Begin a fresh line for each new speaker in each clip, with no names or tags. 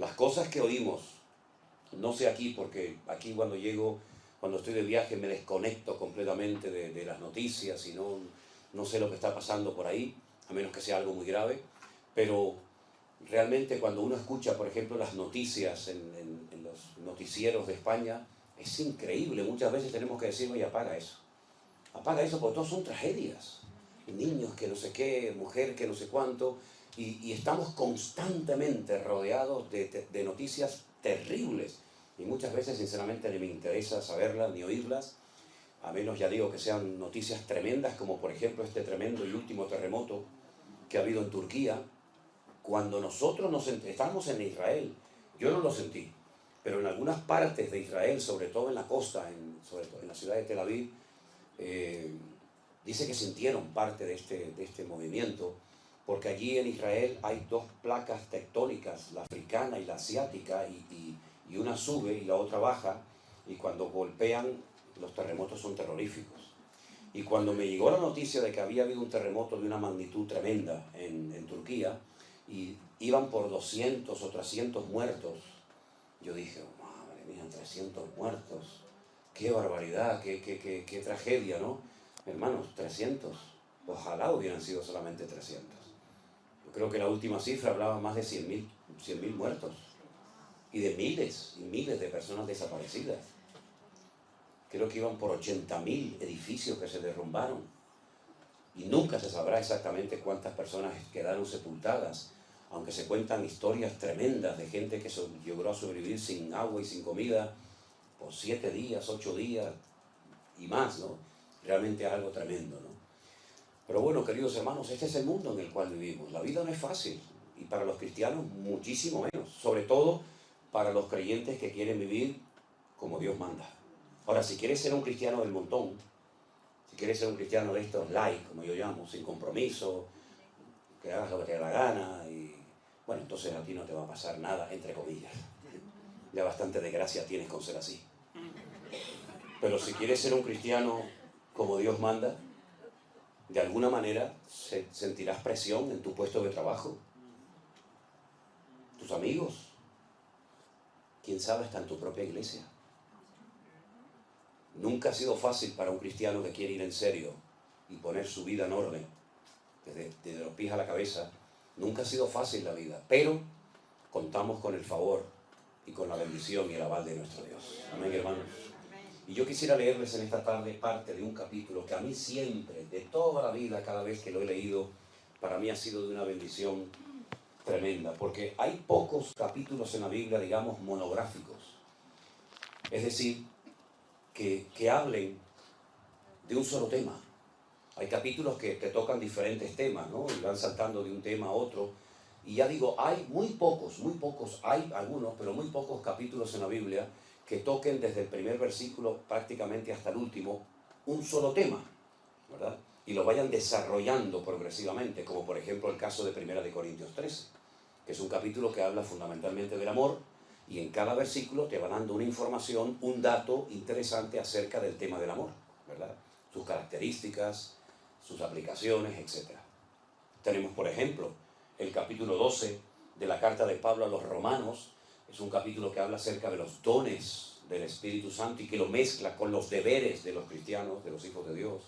Las cosas que oímos, no sé aquí, porque aquí cuando llego, cuando estoy de viaje me desconecto completamente de las noticias y no sé lo que está pasando por ahí, a menos que sea algo muy grave, pero realmente cuando uno escucha, por ejemplo, las noticias en los noticieros de España, es increíble. Muchas veces tenemos que decir, oye, apaga eso, porque todos son tragedias. Niños que no sé qué, mujer que no sé cuánto, y estamos constantemente rodeados de noticias terribles. Y muchas veces, sinceramente, ni me interesa saberlas ni oírlas, a menos, ya digo, que sean noticias tremendas, como por ejemplo este tremendo y último terremoto que ha habido en Turquía. Cuando nosotros estábamos en Israel, yo no lo sentí, pero en algunas partes de Israel, sobre todo en la costa, sobre todo en la ciudad de Tel Aviv, dice que sintieron parte de este movimiento, porque allí en Israel hay dos placas tectónicas, la africana y la asiática, y una sube y la otra baja, y cuando golpean, los terremotos son terroríficos. Y cuando me llegó la noticia de que había habido un terremoto de una magnitud tremenda en Turquía, y iban por 200 o 300 muertos, yo dije, oh, madre mía, 300 muertos, qué barbaridad, qué tragedia, ¿no? Hermanos, 300, ojalá hubieran sido solamente 300. Yo creo que la última cifra hablaba más de 100.000 muertos, y de miles y miles de personas desaparecidas. Creo que iban por 80.000 edificios que se derrumbaron, y nunca se sabrá exactamente cuántas personas quedaron sepultadas, aunque se cuentan historias tremendas de gente que logró sobrevivir sin agua y sin comida por 7 días, 8 días y más, ¿no? Realmente es algo tremendo, ¿no? Pero bueno, queridos hermanos, este es el mundo en el cual vivimos. La vida no es fácil, y para los cristianos muchísimo menos, sobre todo para los creyentes que quieren vivir como Dios manda. Ahora, si quieres ser un cristiano del montón, si quieres ser un cristiano de estos light, como yo llamo, sin compromiso, que hagas lo que te dé la gana, y bueno, entonces a ti no te va a pasar nada, entre comillas. Ya bastante desgracia tienes con ser así. Pero si quieres ser un cristiano como Dios manda, de alguna manera sentirás presión en tu puesto de trabajo. Tus amigos, quién sabe, hasta en tu propia iglesia. Nunca ha sido fácil para un cristiano que quiere ir en serio y poner su vida en orden, desde los pies a la cabeza. Nunca ha sido fácil la vida, pero contamos con el favor y con la bendición y el aval de nuestro Dios. Amén, hermanos. Y yo quisiera leerles en esta tarde parte de un capítulo que a mí siempre, de toda la vida, cada vez que lo he leído, para mí ha sido de una bendición tremenda, porque hay pocos capítulos en la Biblia, digamos, monográficos. Es decir, que hablen de un solo tema. Hay capítulos que te tocan diferentes temas, ¿no? Y van saltando de un tema a otro. Y ya digo, hay muy pocos, hay algunos, pero muy pocos capítulos en la Biblia que toquen desde el primer versículo prácticamente hasta el último un solo tema, ¿verdad? Y lo vayan desarrollando progresivamente, como por ejemplo el caso de 1 de Corintios 13, que es un capítulo que habla fundamentalmente del amor, y en cada versículo te va dando una información, un dato interesante acerca del tema del amor, ¿verdad? Sus características, sus aplicaciones, etc. Tenemos, por ejemplo, el capítulo 12 de la carta de Pablo a los Romanos. Es un capítulo que habla acerca de los dones del Espíritu Santo y que lo mezcla con los deberes de los cristianos, de los hijos de Dios.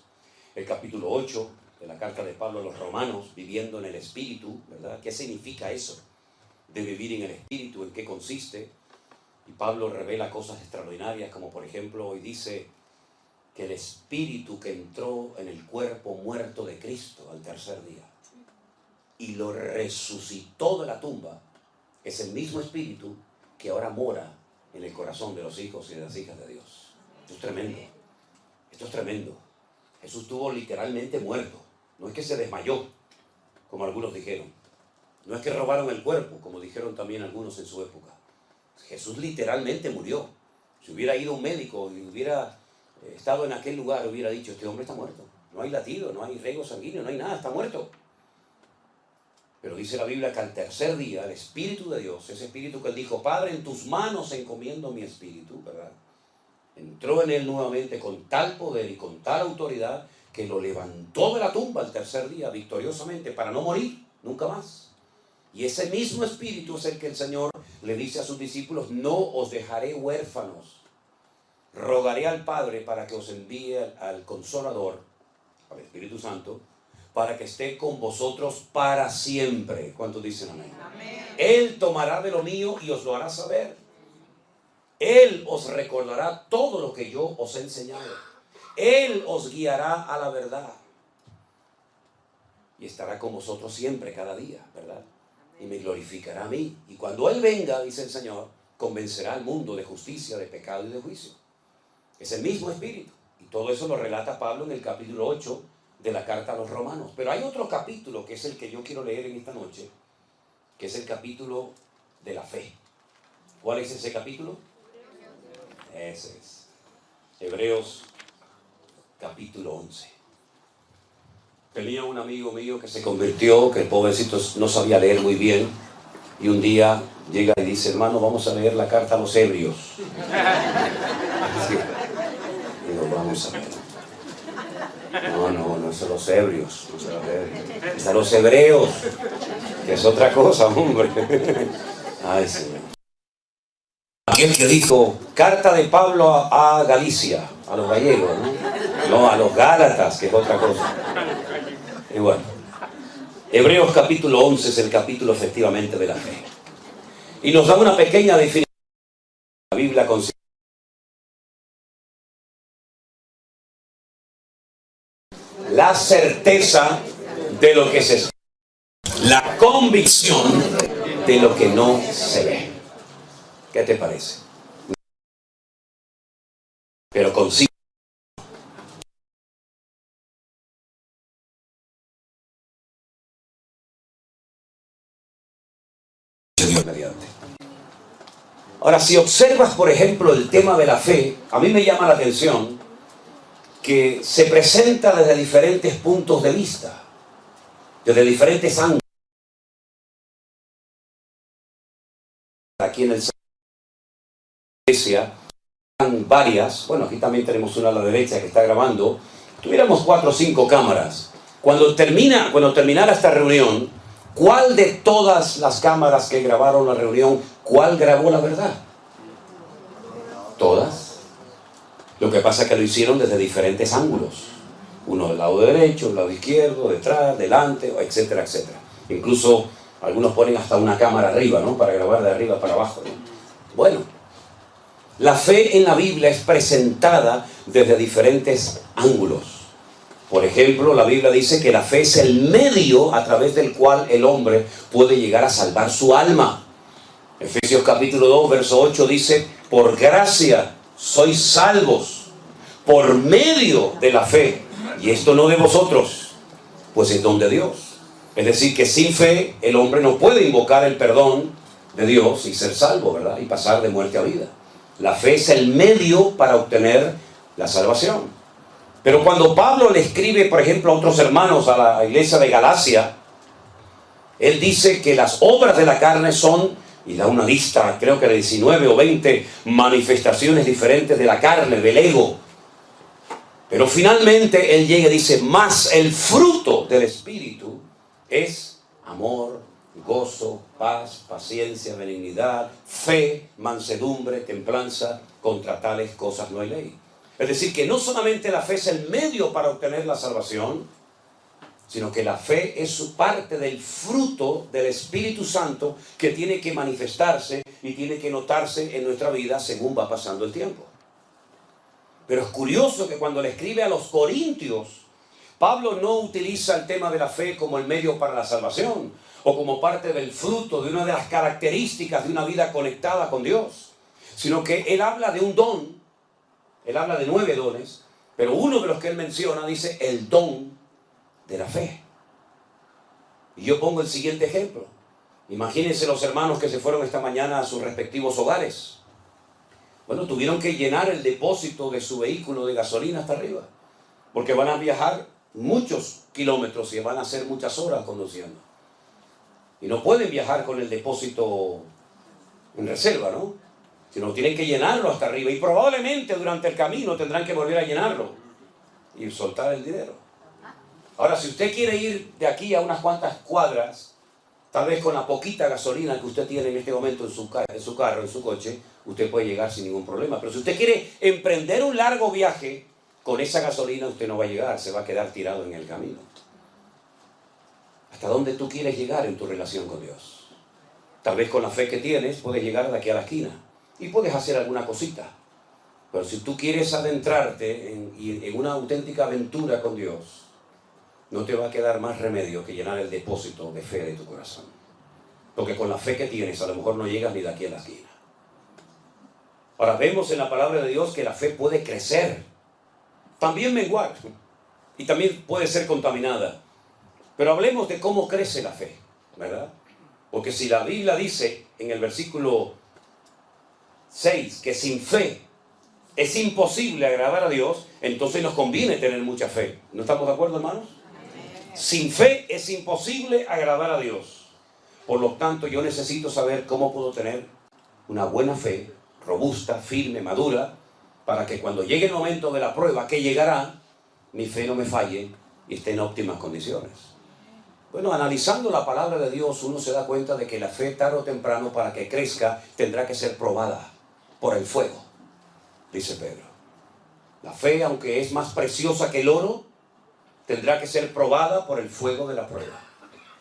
El capítulo 8 de la carta de Pablo a los Romanos, viviendo en el Espíritu, ¿verdad? ¿Qué significa eso de vivir en el Espíritu? ¿En qué consiste? Y Pablo revela cosas extraordinarias, como por ejemplo hoy dice que el Espíritu que entró en el cuerpo muerto de Cristo al tercer día y lo resucitó de la tumba, es el mismo Espíritu que ahora mora en el corazón de los hijos y de las hijas de Dios. Esto es tremendo. Esto es tremendo. Jesús estuvo literalmente muerto. No es que se desmayó, como algunos dijeron. No es que robaron el cuerpo, como dijeron también algunos en su época. Jesús literalmente murió. Si hubiera ido un médico y hubiera estado en aquel lugar, hubiera dicho, este hombre está muerto. No hay latido, no hay riego sanguíneo, no hay nada, está muerto. Pero dice la Biblia que al tercer día el Espíritu de Dios, ese Espíritu que él dijo, Padre, en tus manos encomiendo mi espíritu, ¿verdad? Entró en él nuevamente con tal poder y con tal autoridad que lo levantó de la tumba al tercer día victoriosamente para no morir nunca más. Y ese mismo Espíritu es el que el Señor le dice a sus discípulos: no os dejaré huérfanos. Rogaré al Padre para que os envíe al Consolador, al Espíritu Santo, para que esté con vosotros para siempre. ¿Cuántos dicen amén? Amén. Él tomará de lo mío y os lo hará saber. Él os recordará todo lo que yo os he enseñado. Él os guiará a la verdad. Y estará con vosotros siempre, cada día, ¿verdad? Y me glorificará a mí. Y cuando Él venga, dice el Señor, convencerá al mundo de justicia, de pecado y de juicio. Es el mismo Espíritu. Y todo eso lo relata Pablo en el capítulo 8 de la carta a los Romanos. Pero hay otro capítulo que es el que yo quiero leer en esta noche, que es el capítulo de la fe. ¿Cuál es ese capítulo? Ese es Hebreos capítulo 11. Tenía un amigo mío que se convirtió, que el pobrecito no sabía leer muy bien, y un día llega y dice: hermano, vamos a leer la carta a los Hebreos. Sí. Digo, vamos a ver. No es a los Hebreos, no es a los Hebreos, es a los Hebreos, que es otra cosa, hombre. Ay, Señor. Aquel que dijo: carta de Pablo a Galicia, a los gallegos, no, a los Gálatas, que es otra cosa. Y bueno, Hebreos capítulo 11 es el capítulo efectivamente de la fe. Y nos da una pequeña definición. La Biblia considera la certeza de lo que se espera, la convicción de lo que no se ve. ¿Qué te parece? Pero consigue Dios mediante. Ahora, si observas, por ejemplo, el tema de la fe, a mí me llama la atención que se presenta desde diferentes puntos de vista, desde diferentes ángulos. Aquí en el iglesia hay varias, bueno, aquí también tenemos una a la derecha que está grabando. Tuviéramos 4 o 5 cámaras. Cuando terminara esta reunión, ¿cuál de todas las cámaras que grabaron la reunión, cuál grabó la verdad? Todas. Lo que pasa es que lo hicieron desde diferentes ángulos. Uno del lado derecho, del lado izquierdo, detrás, delante, etcétera, etcétera. Incluso algunos ponen hasta una cámara arriba, ¿no? Para grabar de arriba para abajo, ¿no? Bueno, la fe en la Biblia es presentada desde diferentes ángulos. Por ejemplo, la Biblia dice que la fe es el medio a través del cual el hombre puede llegar a salvar su alma. Efesios capítulo 2, verso 8 dice: por gracia sois salvos por medio de la fe, y esto no de vosotros, pues es don de Dios. Es decir, que sin fe el hombre no puede invocar el perdón de Dios y ser salvo, ¿verdad? Y pasar de muerte a vida. La fe es el medio para obtener la salvación. Pero cuando Pablo le escribe, por ejemplo, a otros hermanos, a la iglesia de Galacia, él dice que las obras de la carne son, y da una lista, creo que de 19 o 20 manifestaciones diferentes de la carne, del ego. Pero finalmente él llega y dice: más el fruto del Espíritu es amor, gozo, paz, paciencia, benignidad, fe, mansedumbre, templanza. Contra tales cosas no hay ley. Es decir, que no solamente la fe es el medio para obtener la salvación, sino que la fe es parte del fruto del Espíritu Santo que tiene que manifestarse y tiene que notarse en nuestra vida según va pasando el tiempo. Pero es curioso que cuando le escribe a los Corintios, Pablo no utiliza el tema de la fe como el medio para la salvación o como parte del fruto de una de las características de una vida conectada con Dios, sino que él habla de un don. Él habla de 9 dones, pero uno de los que él menciona dice el don de la fe. Y yo pongo el siguiente ejemplo. Imagínense los hermanos que se fueron esta mañana a sus respectivos hogares. Bueno, tuvieron que llenar el depósito de su vehículo de gasolina hasta arriba, porque van a viajar muchos kilómetros y van a hacer muchas horas conduciendo. Y no pueden viajar con el depósito en reserva, ¿no? Sino tienen que llenarlo hasta arriba. Y probablemente durante el camino tendrán que volver a llenarlo y soltar el dinero. Ahora, si usted quiere ir de aquí a unas cuantas cuadras, Tal vez con la poquita gasolina que usted tiene en este momento en su carro, en su coche, usted puede llegar sin ningún problema. Pero si usted quiere emprender un largo viaje, con esa gasolina usted no va a llegar, se va a quedar tirado en el camino. ¿Hasta dónde tú quieres llegar en tu relación con Dios? Tal vez con la fe que tienes puedes llegar de aquí a la esquina y puedes hacer alguna cosita. Pero si tú quieres adentrarte en una auténtica aventura con Dios, no te va a quedar más remedio que llenar el depósito de fe de tu corazón. Porque con la fe que tienes a lo mejor no llegas ni de aquí a la esquina. Ahora vemos en la palabra de Dios que la fe puede crecer, también menguar, y también puede ser contaminada. Pero hablemos de cómo crece la fe, ¿verdad? Porque si la Biblia dice en el versículo 6 que sin fe es imposible agradar a Dios, entonces nos conviene tener mucha fe. ¿No estamos de acuerdo, hermanos? Sin fe es imposible agradar a Dios. Por lo tanto, yo necesito saber cómo puedo tener una buena fe, robusta, firme, madura, para que cuando llegue el momento de la prueba, que llegará, mi fe no me falle y esté en óptimas condiciones. Bueno, analizando la palabra de Dios, uno se da cuenta de que la fe, tarde o temprano, para que crezca, tendrá que ser probada por el fuego, dice Pedro. La fe, aunque es más preciosa que el oro, tendrá que ser probada por el fuego de la prueba.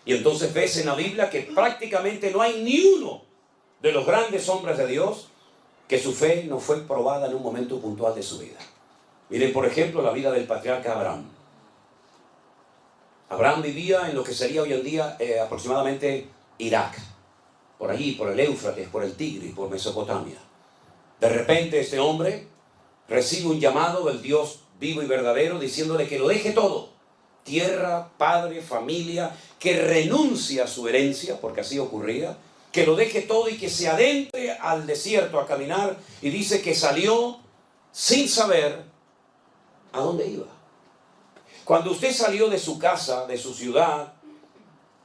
Y entonces ves en la Biblia que prácticamente no hay ni uno de los grandes hombres de Dios que su fe no fue probada en un momento puntual de su vida. Miren, por ejemplo, la vida del patriarca Abraham. Abraham vivía en lo que sería hoy en día aproximadamente Irak. Por allí, por el Éufrates, por el Tigris, por Mesopotamia. De repente este hombre recibe un llamado del Dios vivo y verdadero diciéndole que lo deje todo. Tierra, padre, familia, que renuncie a su herencia, porque así ocurría, que lo deje todo y que se adentre al desierto a caminar, y dice que salió sin saber a dónde iba. Cuando usted salió de su casa, de su ciudad,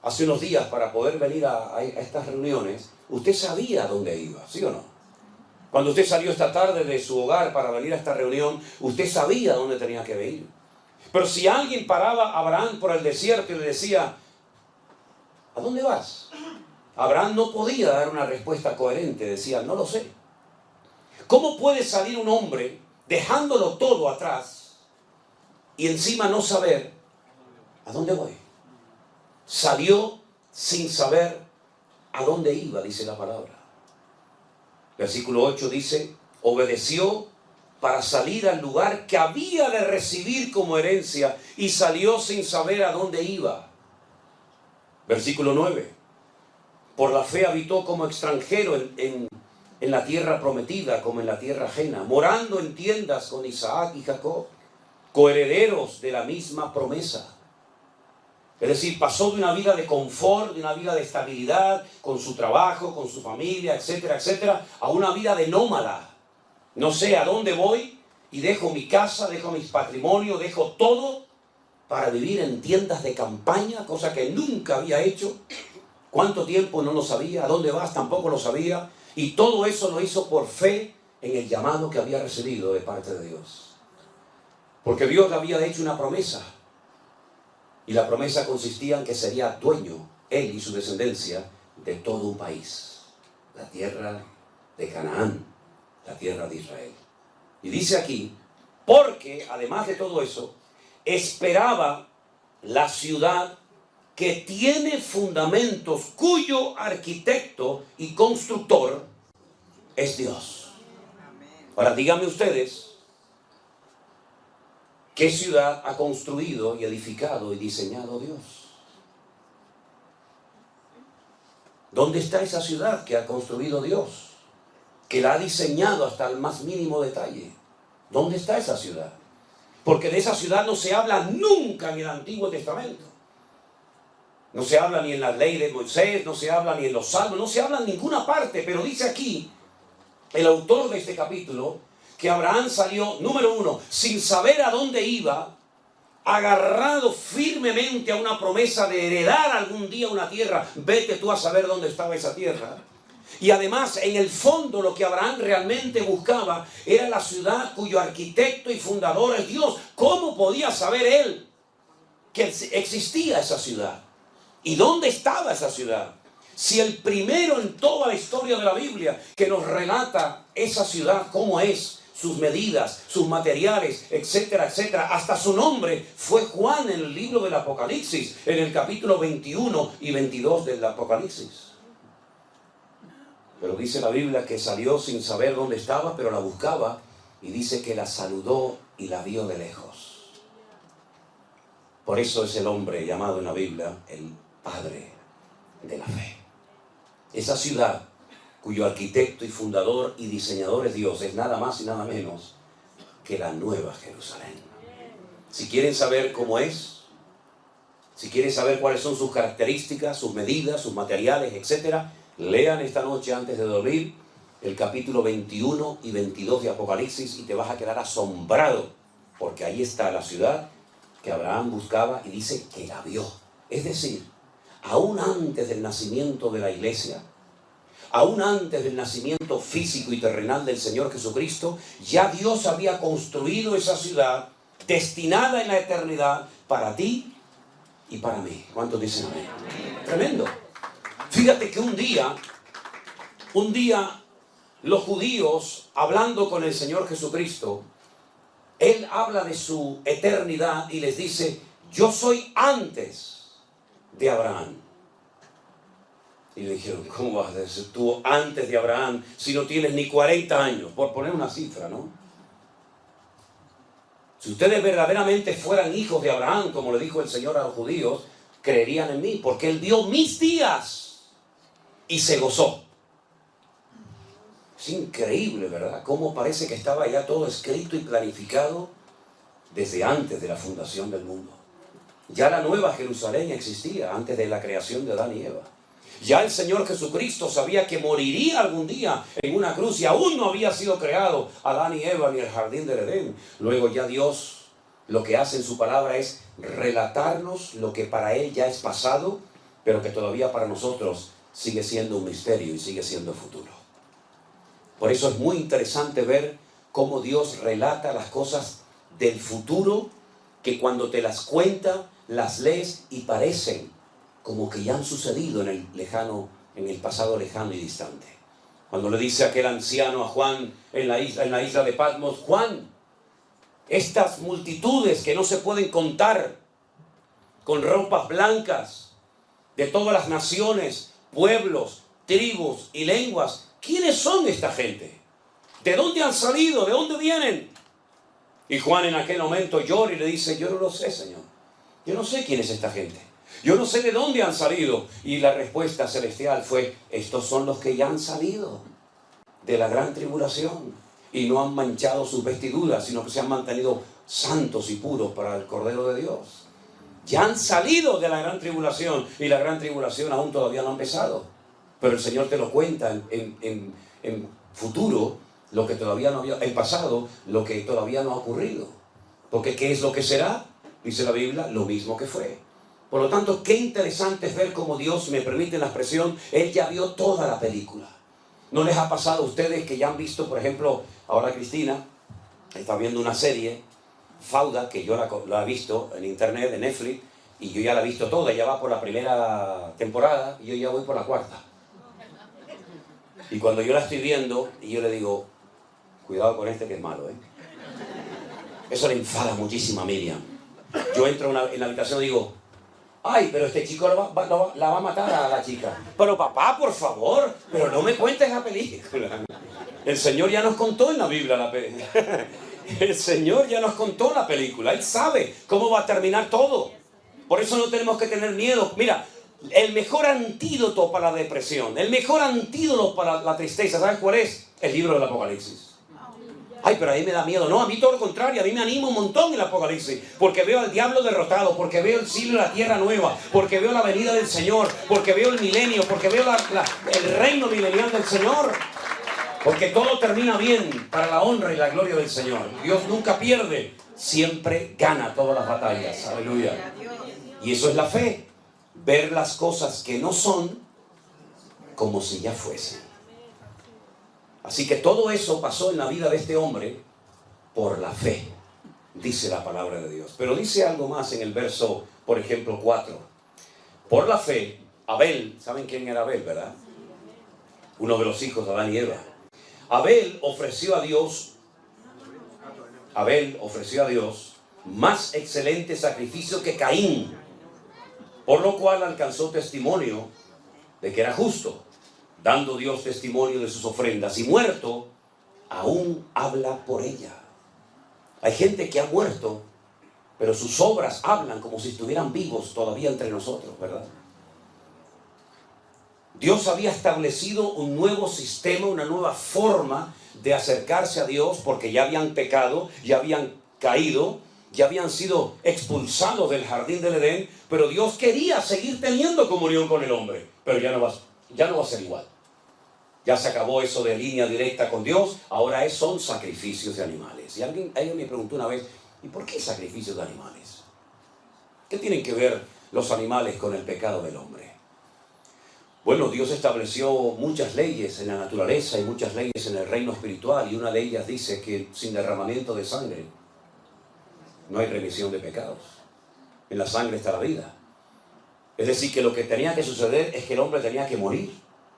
hace unos días para poder venir a estas reuniones, usted sabía a dónde iba, ¿sí o no? Cuando usted salió esta tarde de su hogar para venir a esta reunión, usted sabía a dónde tenía que ir. Pero si alguien paraba a Abraham por el desierto y le decía, ¿a dónde vas? Abraham no podía dar una respuesta coherente, decía, no lo sé. ¿Cómo puede salir un hombre dejándolo todo atrás y encima no saber a dónde voy? Salió sin saber a dónde iba, dice la palabra. Versículo 8 dice, obedeció para salir al lugar que había de recibir como herencia y salió sin saber a dónde iba. Versículo 9, por la fe habitó como extranjero en la tierra prometida, como en la tierra ajena, morando en tiendas con Isaac y Jacob, coherederos de la misma promesa. Es decir, pasó de una vida de confort, de una vida de estabilidad, con su trabajo, con su familia, etcétera, etcétera, a una vida de nómada. No sé a dónde voy y dejo mi casa, dejo mis patrimonios, dejo todo para vivir en tiendas de campaña, cosa que nunca había hecho. ¿Cuánto tiempo? No lo sabía. ¿A dónde vas? Tampoco lo sabía. Y todo eso lo hizo por fe en el llamado que había recibido de parte de Dios. Porque Dios le había hecho una promesa. Y la promesa consistía en que sería dueño, él y su descendencia, de todo un país. La tierra de Canaán, la tierra de Israel. Y dice aquí, porque además de todo eso, esperaba la ciudad que tiene fundamentos, cuyo arquitecto y constructor es Dios. Ahora díganme ustedes, ¿qué ciudad ha construido y edificado y diseñado Dios? ¿Dónde está esa ciudad que ha construido Dios? Que la ha diseñado hasta el más mínimo detalle. ¿Dónde está esa ciudad? Porque de esa ciudad no se habla nunca en el Antiguo Testamento. No se habla ni en la ley de Moisés, no se habla ni en los salmos, no se habla en ninguna parte. Pero dice aquí el autor de este capítulo que Abraham salió, número 1, sin saber a dónde iba, agarrado firmemente a una promesa de heredar algún día una tierra. Vete tú a saber dónde estaba esa tierra. Y además, en el fondo, lo que Abraham realmente buscaba era la ciudad cuyo arquitecto y fundador es Dios. ¿Cómo podía saber él que existía esa ciudad? ¿Y dónde estaba esa ciudad? Si el primero en toda la historia de la Biblia que nos relata esa ciudad, cómo es, sus medidas, sus materiales, etcétera, etcétera, hasta su nombre, fue Juan en el libro del Apocalipsis, en el capítulo 21 y 22 del Apocalipsis. Pero dice la Biblia que salió sin saber dónde estaba, pero la buscaba, y dice que la saludó y la vio de lejos. Por eso es el hombre llamado en la Biblia el padre de la fe. Esa ciudad cuyo arquitecto y fundador y diseñador es Dios, es nada más y nada menos que la Nueva Jerusalén. Si quieren saber cómo es, si quieren saber cuáles son sus características, sus medidas, sus materiales, etcétera, lean esta noche antes de dormir el capítulo 21 y 22 de Apocalipsis y te vas a quedar asombrado, porque ahí está la ciudad que Abraham buscaba y dice que la vio. Es decir, aún antes del nacimiento de la iglesia, aún antes del nacimiento físico y terrenal del Señor Jesucristo, ya Dios había construido esa ciudad destinada en la eternidad para ti y para mí. ¿Cuántos dicen amén? Tremendo. Fíjate que un día los judíos, hablando con el Señor Jesucristo, Él habla de su eternidad y les dice: yo soy antes de Abraham. Y le dijeron: ¿cómo vas a decir tú antes de Abraham si no tienes ni 40 años? Por poner una cifra, ¿no? Si ustedes verdaderamente fueran hijos de Abraham, como le dijo el Señor a los judíos, creerían en mí, porque Él vio mis días y se gozó. Es increíble, ¿verdad? Cómo parece que estaba ya todo escrito y planificado desde antes de la fundación del mundo. Ya la Nueva Jerusalén existía antes de la creación de Adán y Eva. Ya el Señor Jesucristo sabía que moriría algún día en una cruz y aún no había sido creado Adán y Eva ni el jardín del Edén. Luego ya Dios lo que hace en su palabra es relatarnos lo que para Él ya es pasado, pero que todavía para nosotros sigue siendo un misterio y sigue siendo futuro. Por eso es muy interesante ver cómo Dios relata las cosas del futuro, que cuando te las cuenta, las lees y parecen como que ya han sucedido en el pasado lejano y distante. Cuando le dice aquel anciano a Juan en la isla de Patmos: Juan, estas multitudes que no se pueden contar, con ropas blancas, de todas las naciones, pueblos, tribus y lenguas, ¿quiénes son esta gente? ¿De dónde han salido? ¿De dónde vienen? Y Juan en aquel momento llora y le dice: yo no lo sé, Señor. Yo no sé quién es esta gente. Yo no sé de dónde han salido. Y la respuesta celestial fue: estos son los que ya han salido de la gran tribulación y no han manchado sus vestiduras, sino que se han mantenido santos y puros para el Cordero de Dios. Ya han salido de la gran tribulación y la gran tribulación aún todavía no ha empezado. Pero el Señor te lo cuenta en futuro, lo que todavía no había, en pasado, lo que todavía no ha ocurrido. Porque ¿qué es lo que será? Dice la Biblia: lo mismo que fue. Por lo tanto, qué interesante es ver cómo Dios, me permite la expresión, Él ya vio toda la película. ¿No les ha pasado a ustedes que ya han visto, por ejemplo, ahora Cristina está viendo una serie, Fauda, que yo la he visto en internet, en Netflix, y yo ya la he visto toda, ya va por la primera temporada y yo ya voy por la cuarta. Y cuando yo la estoy viendo, y yo le digo: cuidado con este que es malo, ¿eh? Eso le enfada muchísimo a Miriam. Yo entro en la habitación y digo: ay, pero este chico la va a matar a la chica. Pero papá, por favor, pero no me cuentes la película. El Señor ya nos contó en la Biblia la película. El Señor ya nos contó la película. Él sabe cómo va a terminar todo. Por eso no tenemos que tener miedo. Mira, el mejor antídoto para la depresión, el mejor antídoto para la tristeza, ¿sabes cuál es? El libro del Apocalipsis. Ay, pero a mí me da miedo. No, a mí todo lo contrario, a mí me anima un montón el Apocalipsis, porque veo al diablo derrotado, porque veo el cielo y la tierra nueva, porque veo la venida del Señor, porque veo el milenio, porque veo el reino milenial del Señor, porque todo termina bien para la honra y la gloria del Señor. Dios nunca pierde, siempre gana todas las batallas. Aleluya. Y eso es la fe, ver las cosas que no son como si ya fuesen. Así que todo eso pasó en la vida de este hombre por la fe, dice la palabra de Dios. Pero dice algo más en el verso, por ejemplo, 4. Por la fe, Abel, ¿saben quién era Abel, verdad? Uno de los hijos de Adán y Eva. Abel ofreció a Dios más excelente sacrificio que Caín, por lo cual alcanzó testimonio de que era justo, dando Dios testimonio de sus ofrendas, y muerto, aún habla por ella. Hay gente que ha muerto, pero sus obras hablan como si estuvieran vivos todavía entre nosotros, ¿verdad? Dios había establecido un nuevo sistema, una nueva forma de acercarse a Dios, porque ya habían pecado, ya habían caído, ya habían sido expulsados del jardín del Edén, pero Dios quería seguir teniendo comunión con el hombre, pero ya no va a ser igual. Ya se acabó eso de línea directa con Dios, ahora son sacrificios de animales. Y alguien me preguntó una vez, ¿y por qué sacrificios de animales? ¿Qué tienen que ver los animales con el pecado del hombre? Bueno, Dios estableció muchas leyes en la naturaleza y muchas leyes en el reino espiritual, y una de ellas dice que sin derramamiento de sangre no hay remisión de pecados. En la sangre está la vida. Es decir, que lo que tenía que suceder es que el hombre tenía que morir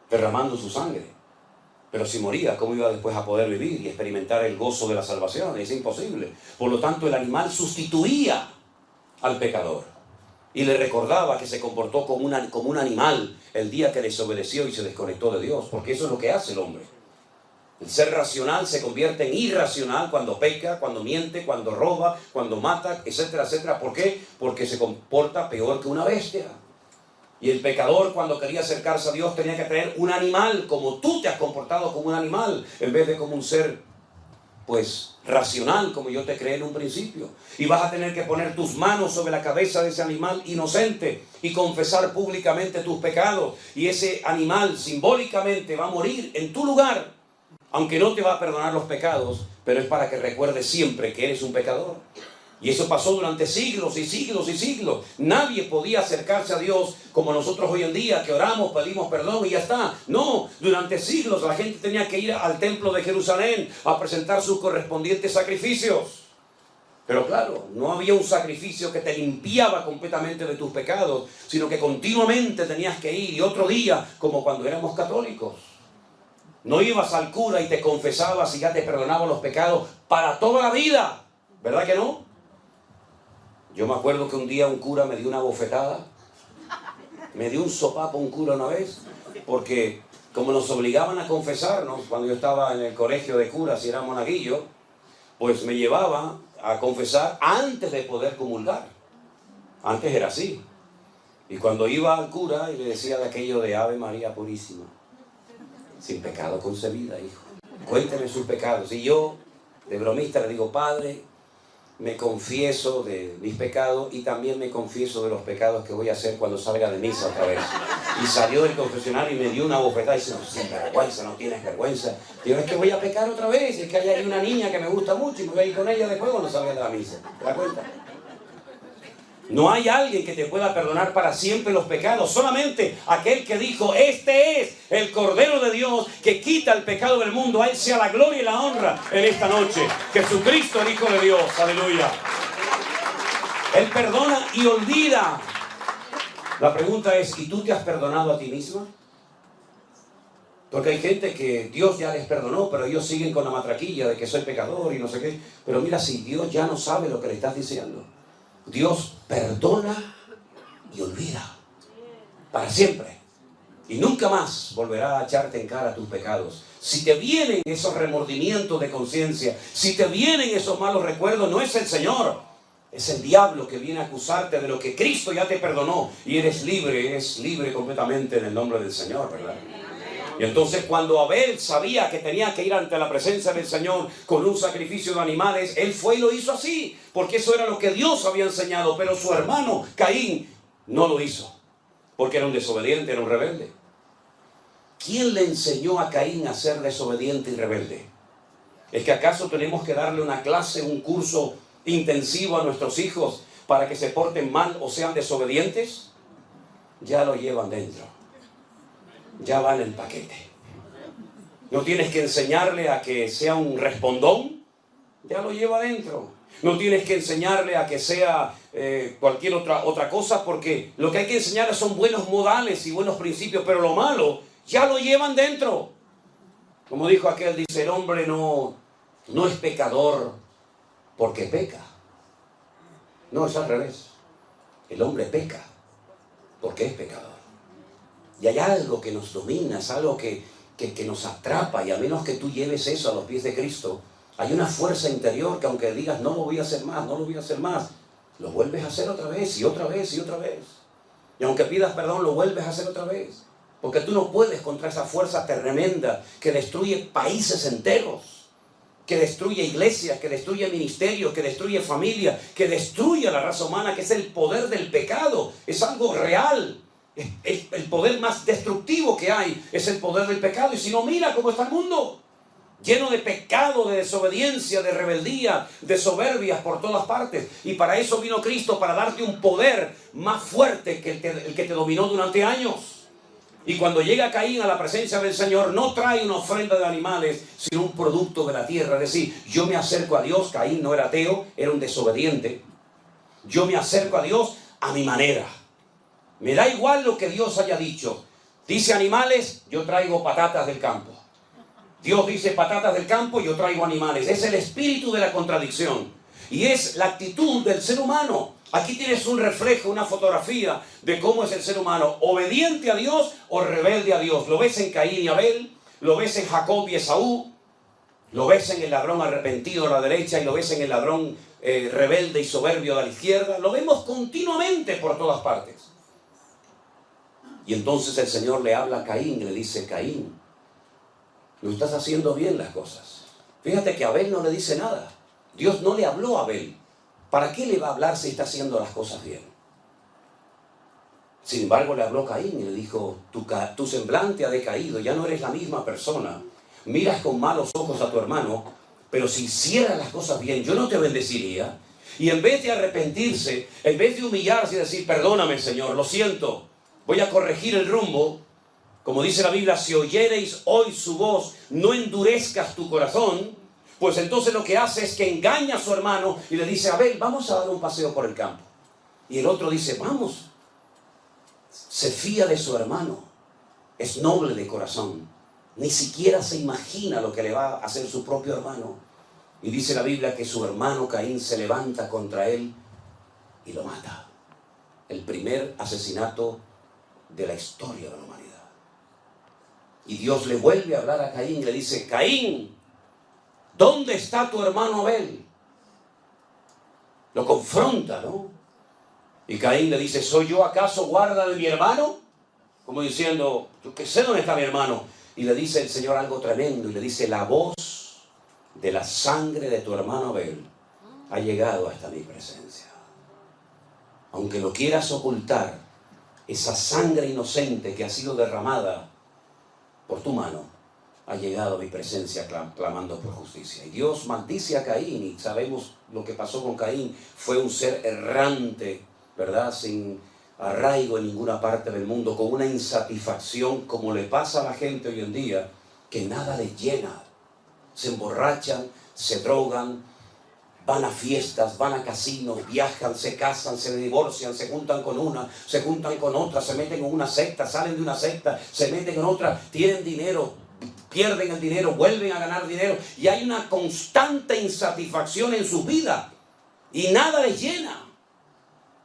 derramando su sangre. Pero si moría, ¿cómo iba después a poder vivir y experimentar el gozo de la salvación? Es imposible. Por lo tanto, el animal sustituía al pecador y le recordaba que se comportó como un animal el día que desobedeció y se desconectó de Dios, porque eso es lo que hace el hombre. El ser racional se convierte en irracional cuando peca, cuando miente, cuando roba, cuando mata, etcétera, etcétera. ¿Por qué? Porque se comporta peor que una bestia. Y el pecador, cuando quería acercarse a Dios, tenía que traer un animal, como tú te has comportado como un animal, en vez de como un ser, pues, racional, como yo te creé en un principio. Y vas a tener que poner tus manos sobre la cabeza de ese animal inocente y confesar públicamente tus pecados. Y ese animal simbólicamente va a morir en tu lugar, aunque no te va a perdonar los pecados, pero es para que recuerdes siempre que eres un pecador. Y eso pasó durante siglos y siglos y siglos. Nadie podía acercarse a Dios como nosotros hoy en día, que oramos, pedimos perdón y ya está. No, durante siglos la gente tenía que ir al templo de Jerusalén a presentar sus correspondientes sacrificios. Pero claro, no había un sacrificio que te limpiaba completamente de tus pecados, sino que continuamente tenías que ir, y otro día, como cuando éramos católicos. No ibas al cura y te confesabas y ya te perdonaba los pecados para toda la vida. ¿Verdad que no? Yo me acuerdo que un día un cura me dio una bofetada, me dio un sopapo un cura una vez, porque como nos obligaban a confesarnos cuando yo estaba en el colegio de curas y era monaguillo, pues me llevaba a confesar antes de poder comulgar. Antes era así. Y cuando iba al cura y le decía de aquello de Ave María Purísima, sin pecado concebida, hijo, cuénteme sus pecados. Y yo, de bromista, le digo, Padre, me confieso de mis pecados y también me confieso de los pecados que voy a hacer cuando salga de misa otra vez. Y salió del confesionario y me dio una bofetada y dice, no, sin vergüenza, no tienes vergüenza. Digo, es que voy a pecar otra vez, es que hay una niña que me gusta mucho y me voy a ir con ella después cuando salga de la misa. ¿Te das cuenta? No hay alguien que te pueda perdonar para siempre los pecados, solamente aquel que dijo, este es el Cordero de Dios que quita el pecado del mundo. A Él sea la gloria y la honra en esta noche. Jesucristo, el Hijo de Dios, aleluya. Él perdona y olvida. La pregunta es, ¿y tú te has perdonado a ti misma? Porque hay gente que Dios ya les perdonó, pero ellos siguen con la matraquilla de que soy pecador y no sé qué. Pero mira, si Dios ya no sabe lo que le estás diciendo. Dios perdona y olvida para siempre. Y nunca más volverá a echarte en cara tus pecados. Si te vienen esos remordimientos de conciencia, si te vienen esos malos recuerdos, no es el Señor, es el diablo que viene a acusarte de lo que Cristo ya te perdonó. Y eres libre completamente en el nombre del Señor, ¿verdad? Y entonces cuando Abel sabía que tenía que ir ante la presencia del Señor con un sacrificio de animales, él fue y lo hizo así, porque eso era lo que Dios había enseñado. Pero su hermano Caín no lo hizo, porque era un desobediente, era un rebelde. ¿Quién le enseñó a Caín a ser desobediente y rebelde? ¿Es que acaso tenemos que darle una clase, un curso intensivo a nuestros hijos para que se porten mal o sean desobedientes? Ya lo llevan dentro. Ya va en el paquete. No tienes que enseñarle a que sea un respondón, ya lo lleva adentro. No tienes que enseñarle a que sea cualquier otra cosa, porque lo que hay que enseñarle son buenos modales y buenos principios, pero lo malo ya lo llevan dentro. Como dijo aquel, dice, el hombre no es pecador porque peca. No, es al revés. El hombre peca porque es pecador. Y hay algo que nos domina, es algo que nos atrapa, y a menos que tú lleves eso a los pies de Cristo, hay una fuerza interior que aunque digas, no lo voy a hacer más, no lo voy a hacer más, lo vuelves a hacer otra vez y otra vez y otra vez. Y aunque pidas perdón, lo vuelves a hacer otra vez. Porque tú no puedes contra esa fuerza tremenda que destruye países enteros, que destruye iglesias, que destruye ministerios, que destruye familia, que destruye a la raza humana, que es el poder del pecado. Es algo real. El poder más destructivo que hay es el poder del pecado. Y si no, mira cómo está el mundo. Lleno de pecado, de desobediencia, de rebeldía, de soberbias por todas partes. Y para eso vino Cristo, para darte un poder más fuerte que el que te dominó durante años. Y cuando llega Caín a la presencia del Señor, no trae una ofrenda de animales, sino un producto de la tierra. Es decir, yo me acerco a Dios. Caín no era ateo, era un desobediente. Yo me acerco a Dios a mi manera. Me da igual lo que Dios haya dicho. Dice animales, yo traigo patatas del campo. Dios dice patatas del campo, yo traigo animales. Es el espíritu de la contradicción. Y es la actitud del ser humano. Aquí tienes un reflejo, una fotografía de cómo es el ser humano. Obediente a Dios o rebelde a Dios. Lo ves en Caín y Abel. Lo ves en Jacob y Esaú. Lo ves en el ladrón arrepentido a la derecha y lo ves en el ladrón rebelde y soberbio a la izquierda. Lo vemos continuamente por todas partes. Y entonces el Señor le habla a Caín y le dice, Caín, no estás haciendo bien las cosas. Fíjate que Abel no le dice nada. Dios no le habló a Abel. ¿Para qué le va a hablar si está haciendo las cosas bien? Sin embargo, le habló Caín y le dijo, tu semblante ha decaído, ya no eres la misma persona. Miras con malos ojos a tu hermano, pero si hicieras las cosas bien, yo no te bendeciría. Y en vez de arrepentirse, en vez de humillarse y decir, perdóname, Señor, lo siento, voy a corregir el rumbo. Como dice la Biblia, si oyereis hoy su voz, no endurezcas tu corazón. Pues entonces lo que hace es que engaña a su hermano y le dice, Abel, vamos a dar un paseo por el campo. Y el otro dice, vamos. Se fía de su hermano. Es noble de corazón. Ni siquiera se imagina lo que le va a hacer su propio hermano. Y dice la Biblia que su hermano Caín se levanta contra él y lo mata. El primer asesinato de la historia de la humanidad. Y Dios le vuelve a hablar a Caín y le dice, Caín, ¿dónde está tu hermano Abel? Lo confronta, ¿no? Y Caín le dice, ¿soy yo acaso guarda de mi hermano? Como diciendo, yo que sé dónde está mi hermano. Y le dice el Señor algo tremendo y le dice, la voz de la sangre de tu hermano Abel ha llegado hasta mi presencia. Aunque lo quieras ocultar, esa sangre inocente que ha sido derramada por tu mano ha llegado a mi presencia clamando por justicia. Y Dios maldice a Caín, y sabemos lo que pasó con Caín. Fue un ser errante, ¿verdad? Sin arraigo en ninguna parte del mundo, con una insatisfacción como le pasa a la gente hoy en día, que nada les llena. Se emborrachan, se drogan, van a fiestas, van a casinos, viajan, se casan, se divorcian, se juntan con una, se juntan con otra, se meten en una secta, salen de una secta, se meten en otra, tienen dinero, pierden el dinero, vuelven a ganar dinero, y hay una constante insatisfacción en su vida y nada les llena.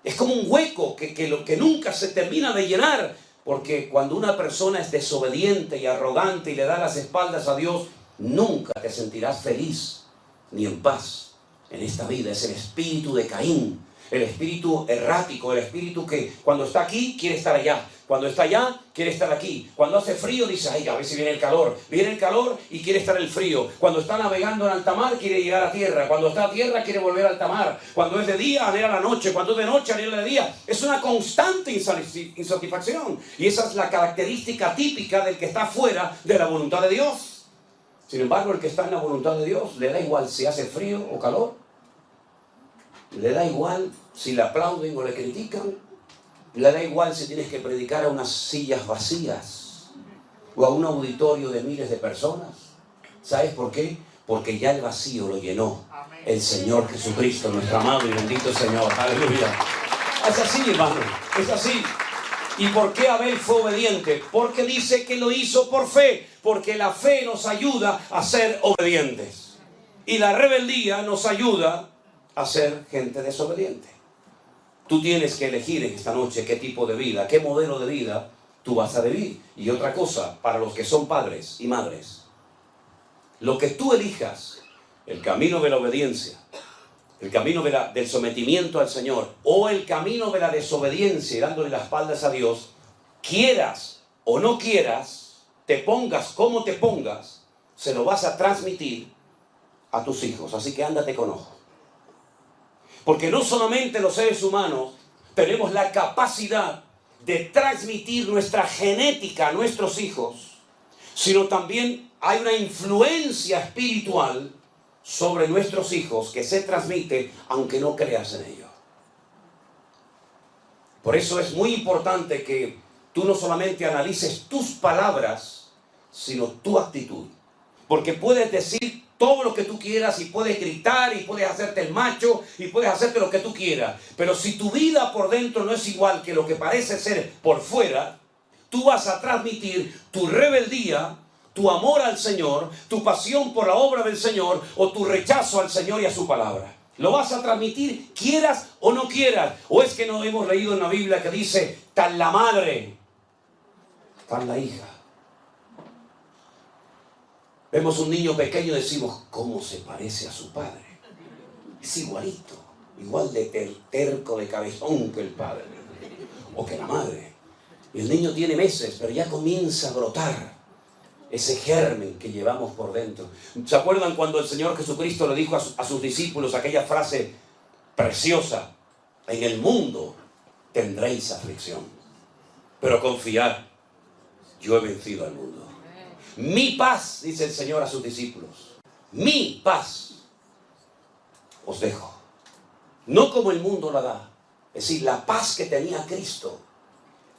Es como un hueco que nunca se termina de llenar, porque cuando una persona es desobediente y arrogante y le da las espaldas a Dios, nunca te sentirás feliz ni en paz en esta vida. Es el espíritu de Caín, el espíritu errático, el espíritu que cuando está aquí quiere estar allá, cuando está allá quiere estar aquí, cuando hace frío dice, ay, a ver si viene el calor y quiere estar el frío, cuando está navegando en alta mar quiere llegar a tierra, cuando está a tierra quiere volver a alta mar, cuando es de día anhela la noche, cuando es de noche anhela de día. Es una constante insatisfacción, y esa es la característica típica del que está fuera de la voluntad de Dios. Sin embargo, el que está en la voluntad de Dios le da igual si hace frío o calor, le da igual si le aplauden o le critican, le da igual si tienes que predicar a unas sillas vacías o a un auditorio de miles de personas. ¿Sabes por qué? porque ya el vacío lo llenó el Señor Jesucristo, nuestro amado y bendito Señor. Aleluya. Es así, hermano, es así. ¿Y por qué Abel fue obediente? Porque dice que lo hizo por fe, porque la fe nos ayuda a ser obedientes. Y la rebeldía nos ayuda a ser gente desobediente. Tú tienes que elegir esta noche qué tipo de vida, qué modelo de vida tú vas a vivir. Y otra cosa, para los que son padres y madres, lo que tú elijas, el camino de la obediencia, el camino del sometimiento al Señor, o el camino de la desobediencia y dándole las espaldas a Dios, quieras o no quieras, te pongas como te pongas, se lo vas a transmitir a tus hijos. Así que ándate con ojo. Porque no solamente los seres humanos tenemos la capacidad de transmitir nuestra genética a nuestros hijos, sino también hay una influencia espiritual sobre nuestros hijos que se transmite aunque no creas en ello. Por eso es muy importante que tú no solamente analices tus palabras, sino tu actitud. Porque puedes decir todo lo que tú quieras y puedes gritar y puedes hacerte el macho y puedes hacerte lo que tú quieras. Pero si tu vida por dentro no es igual que lo que parece ser por fuera, tú vas a transmitir tu rebeldía, tu amor al Señor, tu pasión por la obra del Señor o tu rechazo al Señor y a su palabra. Lo vas a transmitir quieras o no quieras. O es que no hemos leído en la Biblia que dice, tal la madre, tal la hija. Vemos un niño pequeño y decimos, ¿cómo se parece a su padre? Es igualito, igual de terco, de cabezón que el padre o que la madre. Y el niño tiene meses, pero ya comienza a brotar ese germen que llevamos por dentro. ¿Se acuerdan cuando el Señor Jesucristo le dijo a sus discípulos aquella frase preciosa? En el mundo tendréis aflicción, pero confiad, yo he vencido al mundo. Mi paz, dice el Señor a sus discípulos, mi paz os dejo. No como el mundo la da. Es decir, la paz que tenía Cristo,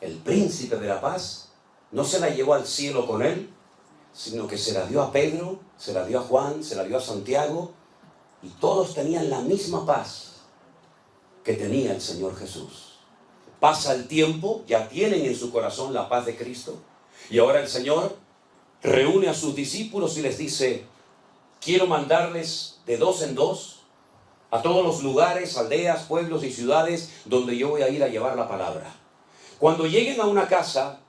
el príncipe de la paz, no se la llevó al cielo con él, sino que se la dio a Pedro, se la dio a Juan, se la dio a Santiago, y todos tenían la misma paz que tenía el Señor Jesús. Pasa el tiempo, ya tienen en su corazón la paz de Cristo, y ahora el Señor reúne a sus discípulos y les dice, quiero mandarles de 2 en 2 a todos los lugares, aldeas, pueblos y ciudades donde yo voy a ir a llevar la palabra. Cuando lleguen a una casa,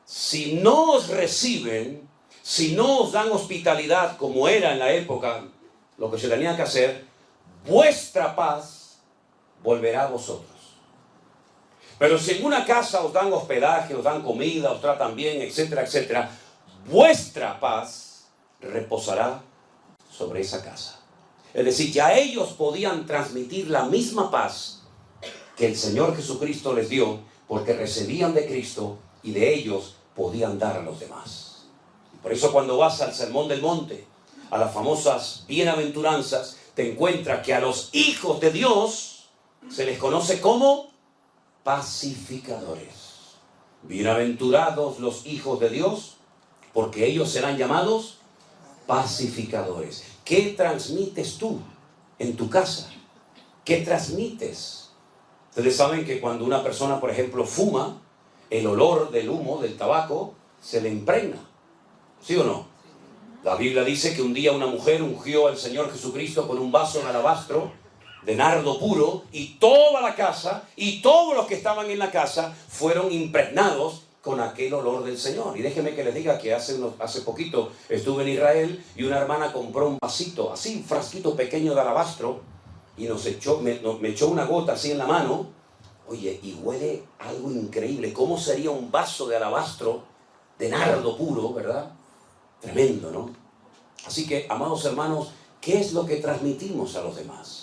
si no os reciben, si no os dan hospitalidad como era en la época, lo que se tenía que hacer, vuestra paz volverá a vosotros. Pero si en una casa os dan hospedaje, os dan comida, os tratan bien, etcétera, etcétera, vuestra paz reposará sobre esa casa. Es decir, ya ellos podían transmitir la misma paz que el Señor Jesucristo les dio, porque recibían de Cristo y de ellos podían dar a los demás. Por eso cuando vas al Sermón del Monte, a las famosas bienaventuranzas, te encuentras que a los hijos de Dios se les conoce como pacificadores. Bienaventurados los hijos de Dios, porque ellos serán llamados pacificadores. ¿Qué transmites tú en tu casa? ¿Qué transmites? Ustedes saben que cuando una persona, por ejemplo, fuma, el olor del humo, del tabaco, se le impregna. ¿Sí o no? La Biblia dice que un día una mujer ungió al Señor Jesucristo con un vaso de alabastro de nardo puro, y toda la casa y todos los que estaban en la casa fueron impregnados con aquel olor del Señor. Y déjenme que les diga que hace poquito estuve en Israel y una hermana compró un vasito, así, un frasquito pequeño de alabastro, y me echó una gota así en la mano. Oye, y huele algo increíble. ¿Cómo sería un vaso de alabastro de nardo puro, verdad? Tremendo, ¿no? Así que, amados hermanos, ¿qué es lo que transmitimos a los demás?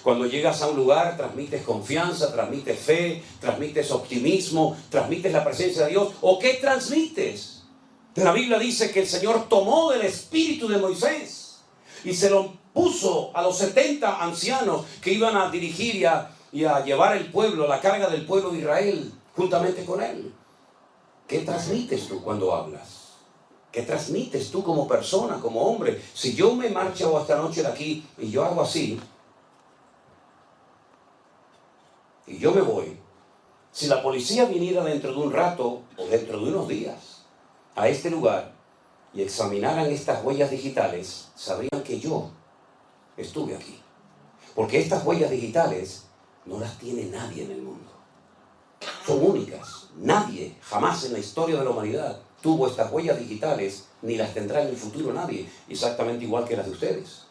Cuando llegas a un lugar, transmites confianza, transmites fe, transmites optimismo, transmites la presencia de Dios. ¿O qué transmites? La Biblia dice que el Señor tomó del espíritu de Moisés y se lo puso a los 70 ancianos que iban a dirigir y a llevar el pueblo, la carga del pueblo de Israel, juntamente con él. ¿Qué transmites tú cuando hablas? ¿Qué transmites tú como persona, como hombre? Si yo me marcho esta noche de aquí y yo hago así, y yo me voy, si la policía viniera dentro de un rato o dentro de unos días a este lugar y examinaran estas huellas digitales, sabrían que yo estuve aquí. Porque estas huellas digitales no las tiene nadie en el mundo. Son únicas. Nadie, jamás en la historia de la humanidad, tuvo estas huellas digitales, ni las tendrá en el futuro nadie, exactamente igual que las de ustedes.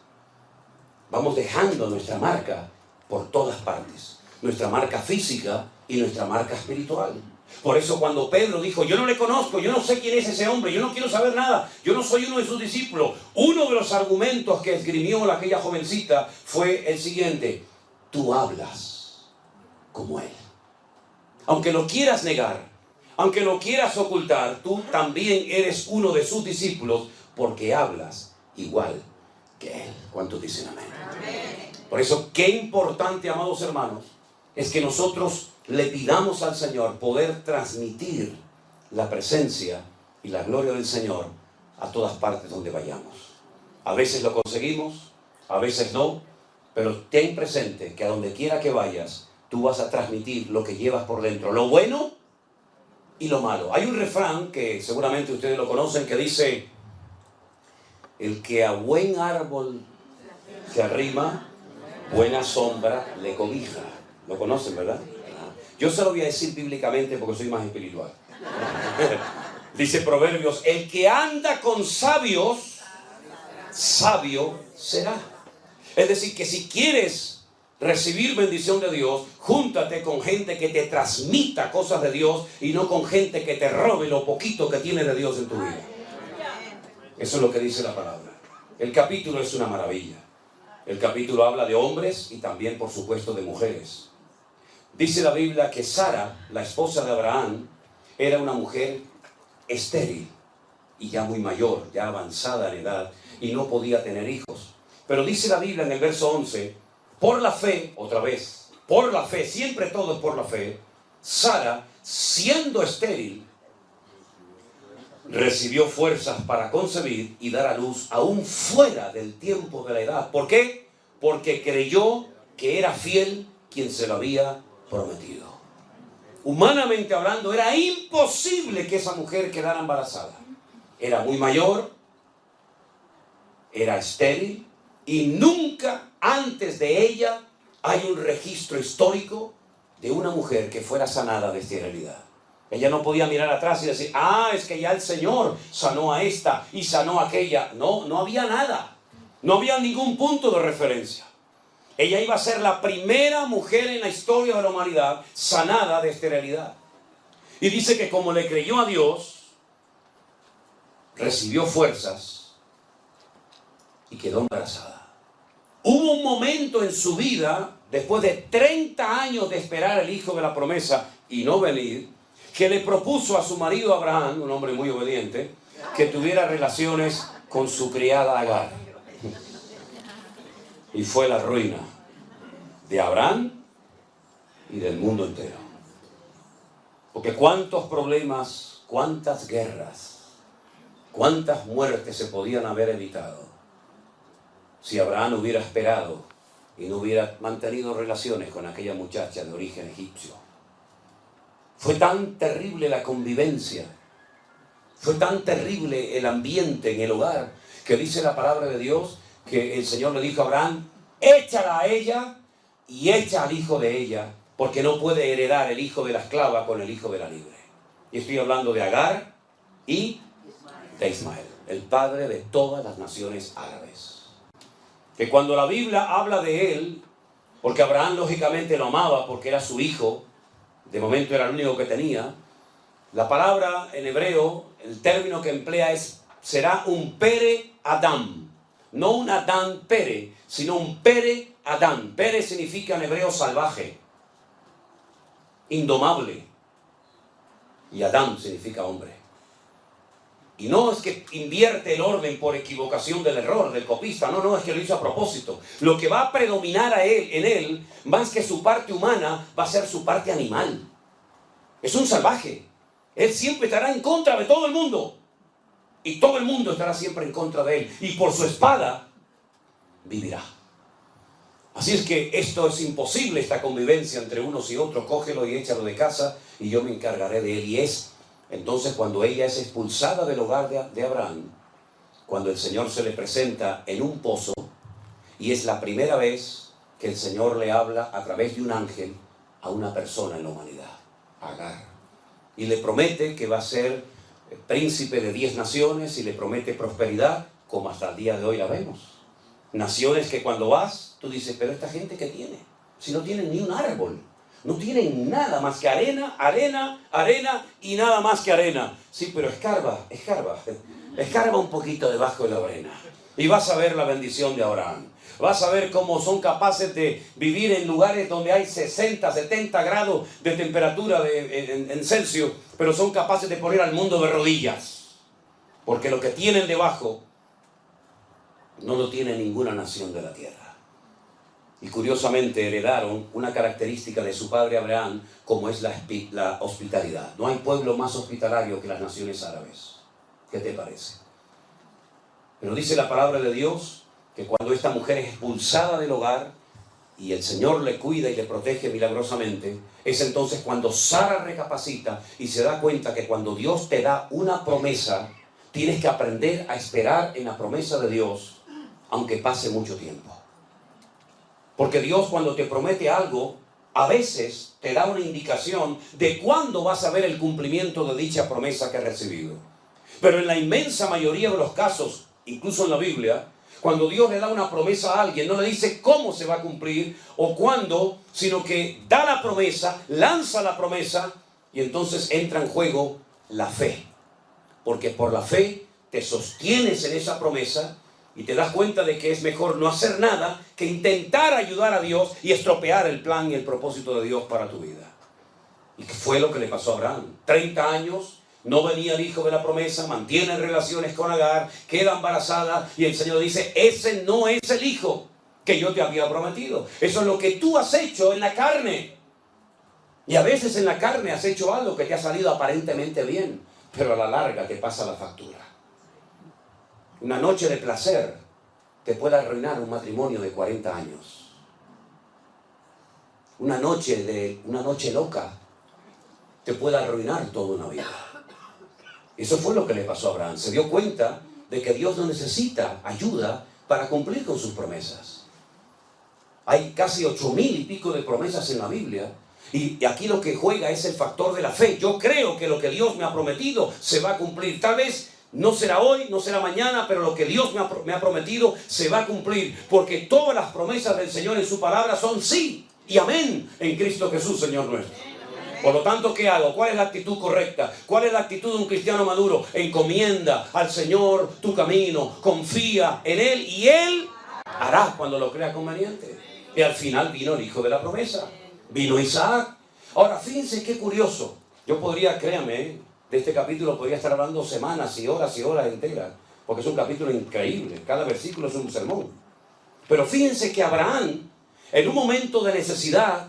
Vamos dejando nuestra marca por todas partes. Nuestra marca física y nuestra marca espiritual. Por eso cuando Pedro dijo, yo no le conozco, yo no sé quién es ese hombre, yo no quiero saber nada, yo no soy uno de sus discípulos, uno de los argumentos que esgrimió aquella jovencita fue el siguiente: tú hablas como él. Aunque lo quieras negar, aunque lo quieras ocultar, tú también eres uno de sus discípulos porque hablas igual que él. ¿Cuántos dicen amén? Amén. Por eso, qué importante, amados hermanos, es que nosotros le pidamos al Señor poder transmitir la presencia y la gloria del Señor a todas partes donde vayamos. A veces lo conseguimos, a veces no, pero ten presente que a donde quiera que vayas, tú vas a transmitir lo que llevas por dentro, lo bueno y lo malo. Hay un refrán que seguramente ustedes lo conocen que dice: el que a buen árbol se arrima, buena sombra le cobija. ¿Lo conocen, verdad? Yo se lo voy a decir bíblicamente porque soy más espiritual. Dice Proverbios: el que anda con sabios, sabio será. Es decir, que si quieres recibir bendición de Dios, júntate con gente que te transmita cosas de Dios y no con gente que te robe lo poquito que tiene de Dios en tu vida. Eso es lo que dice la palabra. El capítulo es una maravilla. El capítulo habla de hombres y también, por supuesto, de mujeres. Dice la Biblia que Sara, la esposa de Abraham, era una mujer estéril y ya muy mayor, ya avanzada en edad, y no podía tener hijos. Pero dice la Biblia en el verso 11, por la fe, otra vez, por la fe, siempre todo es por la fe, Sara, siendo estéril, recibió fuerzas para concebir y dar a luz aún fuera del tiempo de la edad. ¿Por qué? Porque creyó que era fiel quien se lo había prometido. Humanamente hablando, era imposible que esa mujer quedara embarazada. Era muy mayor, era estéril, y nunca antes de ella hay un registro histórico de una mujer que fuera sanada de esterilidad. Ella no podía mirar atrás y decir, es que ya el Señor sanó a esta y sanó a aquella. No, no había nada. No había ningún punto de referencia. Ella iba a ser la primera mujer en la historia de la humanidad sanada de esterilidad. Y dice que como le creyó a Dios, recibió fuerzas y quedó embarazada. Hubo un momento en su vida, después de 30 años de esperar el hijo de la promesa y no venir, que le propuso a su marido Abraham, un hombre muy obediente, que tuviera relaciones con su criada Agar. Y fue la ruina de Abraham y del mundo entero. Porque cuántos problemas, cuántas guerras, cuántas muertes se podían haber evitado si Abraham hubiera esperado y no hubiera mantenido relaciones con aquella muchacha de origen egipcio. Fue tan terrible la convivencia, fue tan terrible el ambiente en el hogar, que dice la palabra de Dios que el Señor le dijo a Abraham, échala a ella y echa al hijo de ella, porque no puede heredar el hijo de la esclava con el hijo de la libre. Y estoy hablando de Agar y de Ismael, el padre de todas las naciones árabes. Que cuando la Biblia habla de él, porque Abraham lógicamente lo amaba porque era su hijo, de momento era el único que tenía, la palabra en hebreo, el término que emplea será un pere Adam. No un Adán pere, sino un pere Adán. Pere significa en hebreo salvaje, indomable. Y Adán significa hombre. Y no es que invierte el orden por equivocación del error, del copista. No, es que lo hizo a propósito. Lo que va a predominar en él, más que su parte humana, va a ser su parte animal. Es un salvaje. Él siempre estará en contra de todo el mundo. y todo el mundo estará siempre en contra de él, y por su espada vivirá. Así es que esto es imposible, esta convivencia entre unos y otros. Cógelo y échalo de casa y yo me encargaré de él. Y es entonces cuando ella es expulsada del hogar de Abraham, cuando el Señor se le presenta en un pozo, y es la primera vez que el Señor le habla a través de un ángel a una persona en la humanidad, Agar. Y le promete que va a ser príncipe de 10 naciones y le promete prosperidad, como hasta el día de hoy la vemos. Naciones que cuando vas, tú dices, pero esta gente ¿qué tiene? Si no tienen ni un árbol, no tienen nada más que arena, arena, arena y nada más que arena. Sí, pero escarba un poquito debajo de la arena y vas a ver la bendición de Abraham. Vas a ver cómo son capaces de vivir en lugares donde hay 60, 70 grados de temperatura en Celsius, pero son capaces de poner al mundo de rodillas, porque lo que tienen debajo no lo tiene ninguna nación de la tierra. Y curiosamente heredaron una característica de su padre Abraham, como es la hospitalidad. No hay pueblo más hospitalario que las naciones árabes. ¿Qué te parece? Pero dice la palabra de Dios que cuando esta mujer es expulsada del hogar y el Señor le cuida y le protege milagrosamente, es entonces cuando Sara recapacita y se da cuenta que cuando Dios te da una promesa, tienes que aprender a esperar en la promesa de Dios, aunque pase mucho tiempo. Porque Dios, cuando te promete algo, a veces te da una indicación de cuándo vas a ver el cumplimiento de dicha promesa que has recibido. Pero en la inmensa mayoría de los casos, incluso en la Biblia, cuando Dios le da una promesa a alguien, no le dice cómo se va a cumplir o cuándo, sino que da la promesa, lanza la promesa y entonces entra en juego la fe. Porque por la fe te sostienes en esa promesa y te das cuenta de que es mejor no hacer nada que intentar ayudar a Dios y estropear el plan y el propósito de Dios para tu vida. ¿Y qué fue lo que le pasó a Abraham? 30 años, no venía el hijo de la promesa, mantiene relaciones con Agar, queda embarazada y el Señor dice, ese no es el hijo que yo te había prometido. Eso es lo que tú has hecho en la carne. Y a veces en la carne has hecho algo que te ha salido aparentemente bien, pero a la larga te pasa la factura. Una noche de placer te puede arruinar un matrimonio de 40 años. Una noche loca te puede arruinar toda una vida. Eso fue lo que le pasó a Abraham. Se dio cuenta de que Dios no necesita ayuda para cumplir con sus promesas. Hay casi 8,000 y pico de promesas en la Biblia. Y aquí lo que juega es el factor de la fe. Yo creo que lo que Dios me ha prometido se va a cumplir. Tal vez no será hoy, no será mañana, pero lo que Dios me ha prometido se va a cumplir. Porque todas las promesas del Señor en su palabra son sí y amén en Cristo Jesús, Señor nuestro. Por lo tanto, ¿qué hago? ¿Cuál es la actitud correcta? ¿Cuál es la actitud de un cristiano maduro? Encomienda al Señor tu camino, confía en Él y Él hará cuando lo crea conveniente. Y al final vino el hijo de la promesa, vino Isaac. Ahora, fíjense qué curioso. Yo podría, créanme, de este capítulo podría estar hablando semanas y horas enteras, porque es un capítulo increíble. Cada versículo es un sermón. Pero fíjense que Abraham, en un momento de necesidad,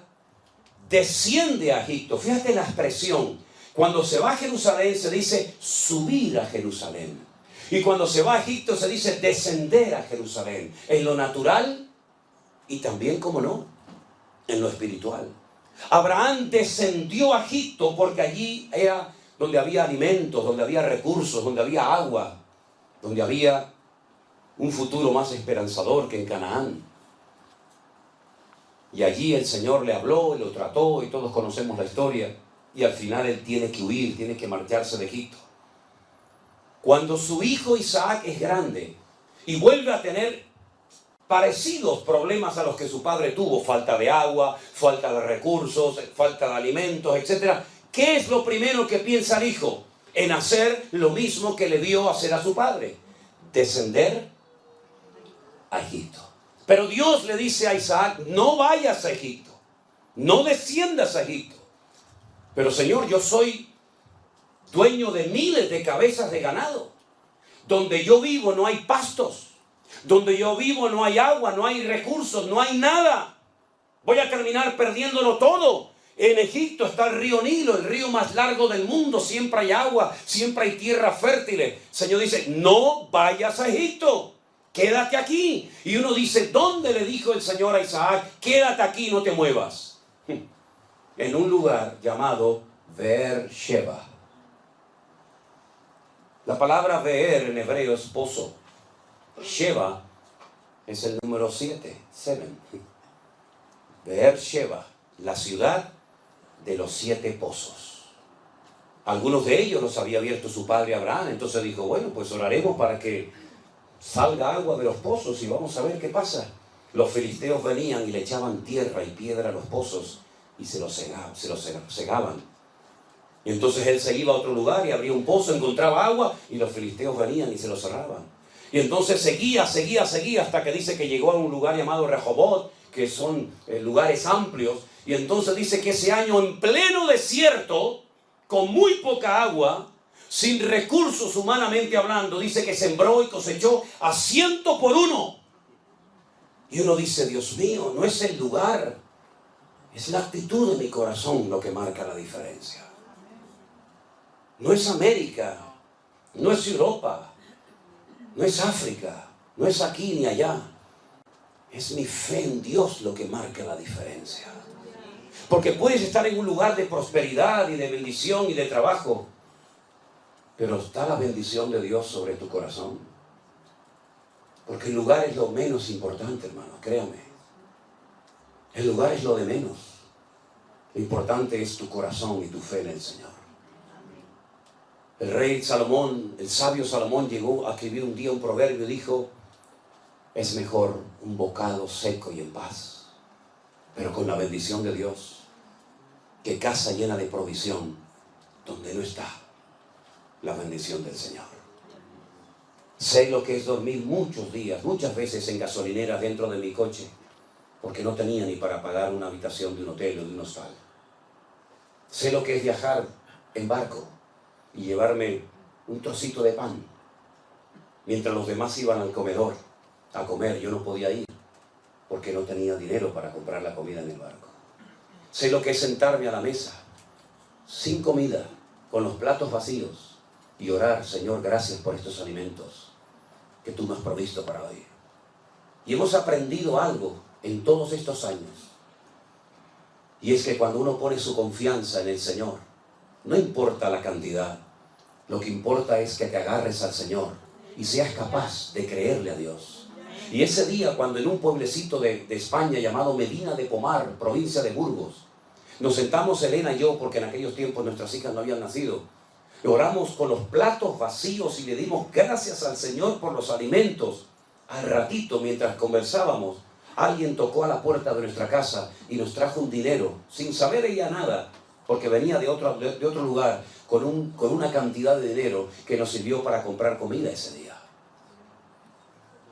desciende a Egipto. Fíjate la expresión. Cuando se va a Jerusalén se dice subir a Jerusalén. Y cuando se va a Egipto se dice descender a Jerusalén. En lo natural y también, como no, en lo espiritual. Abraham descendió a Egipto porque allí era donde había alimentos, donde había recursos, donde había agua, donde había un futuro más esperanzador que en Canaán. Y allí el Señor le habló, lo trató y todos conocemos la historia. Y al final él tiene que huir, tiene que marcharse de Egipto. Cuando su hijo Isaac es grande y vuelve a tener parecidos problemas a los que su padre tuvo, falta de agua, falta de recursos, falta de alimentos, etc. ¿Qué es lo primero que piensa el hijo? En hacer lo mismo que le vio hacer a su padre. Descender a Egipto. Pero Dios le dice a Isaac, no vayas a Egipto, no desciendas a Egipto. Pero Señor, yo soy dueño de miles de cabezas de ganado. Donde yo vivo no hay pastos. Donde yo vivo no hay agua, no hay recursos, no hay nada. Voy a terminar perdiéndolo todo. En Egipto está el río Nilo, el río más largo del mundo. Siempre hay agua, siempre hay tierra fértil. El Señor dice, no vayas a Egipto, quédate aquí. Y uno dice, ¿dónde le dijo el Señor a Isaac? Quédate aquí, no te muevas. En un lugar llamado Beer-sheba. La palabra Beer en hebreo es pozo. Sheba es el número 7, 7. Beer-sheba, la ciudad de los 7 pozos. Algunos de ellos los había abierto su padre Abraham. Entonces dijo, bueno, pues oraremos para que salga agua de los pozos y vamos a ver qué pasa. Los filisteos venían y le echaban tierra y piedra a los pozos y se los cegaban. Y entonces él se iba a otro lugar y abría un pozo, encontraba agua y los filisteos venían y se lo cerraban. Y entonces seguía hasta que dice que llegó a un lugar llamado Rehobot, que son lugares amplios. Y entonces dice que ese año, en pleno desierto, con muy poca agua, sin recursos humanamente hablando, dice que sembró y cosechó a 100 por 1. Y uno dice, Dios mío, no es el lugar, es la actitud de mi corazón lo que marca la diferencia. No es América, no es Europa, no es África, no es aquí ni allá. Es mi fe en Dios lo que marca la diferencia. Porque puedes estar en un lugar de prosperidad y de bendición y de trabajo, pero está la bendición de Dios sobre tu corazón. Porque el lugar es lo menos importante, hermano, créame. El lugar es lo de menos. Lo importante es tu corazón y tu fe en el Señor. El rey Salomón, el sabio Salomón, llegó a escribir un día un proverbio y dijo, es mejor un bocado seco y en paz, pero con la bendición de Dios, que casa llena de provisión, donde no está la bendición del Señor. Sé lo que es dormir muchos días, muchas veces en gasolineras dentro de mi coche, porque no tenía ni para pagar una habitación de un hotel o de un hostal. Sé lo que es viajar en barco y llevarme un trocito de pan, mientras los demás iban al comedor a comer. Yo no podía ir, porque no tenía dinero para comprar la comida en el barco. Sé lo que es sentarme a la mesa, sin comida, con los platos vacíos, y orar, Señor, gracias por estos alimentos que tú me has provisto para hoy. Y hemos aprendido algo en todos estos años, y es que cuando uno pone su confianza en el Señor, no importa la cantidad, lo que importa es que te agarres al Señor y seas capaz de creerle a Dios. Y ese día, cuando en un pueblecito de España llamado Medina de Pomar, provincia de Burgos, nos sentamos Elena y yo, porque en aquellos tiempos nuestras hijas no habían nacido, oramos con los platos vacíos y le dimos gracias al Señor por los alimentos. Al ratito, mientras conversábamos, alguien tocó a la puerta de nuestra casa y nos trajo un dinero, sin saber ella nada, porque venía de otro lugar, con una cantidad de dinero que nos sirvió para comprar comida ese día.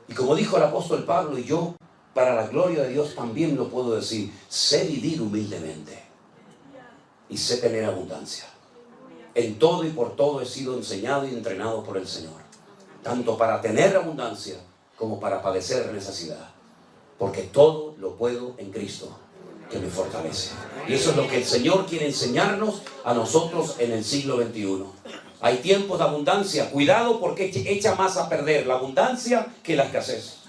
Y como dijo el apóstol Pablo, y yo, para la gloria de Dios también lo puedo decir, sé vivir humildemente y sé tener abundancia. En todo y por todo he sido enseñado y entrenado por el Señor, tanto para tener abundancia como para padecer necesidad, porque todo lo puedo en Cristo que me fortalece. Y eso es lo que el Señor quiere enseñarnos a nosotros en el siglo XXI. Hay tiempos de abundancia, cuidado, porque echa más a perder la abundancia que la escasez.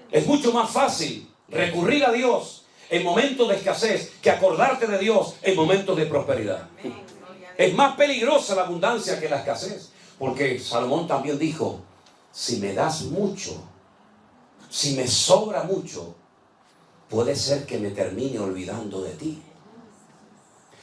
Es mucho más fácil recurrir a Dios en momentos de escasez que acordarte de Dios en momentos de prosperidad. Es más peligrosa la abundancia que la escasez, porque Salomón también dijo, si me das mucho, si me sobra mucho, puede ser que me termine olvidando de ti.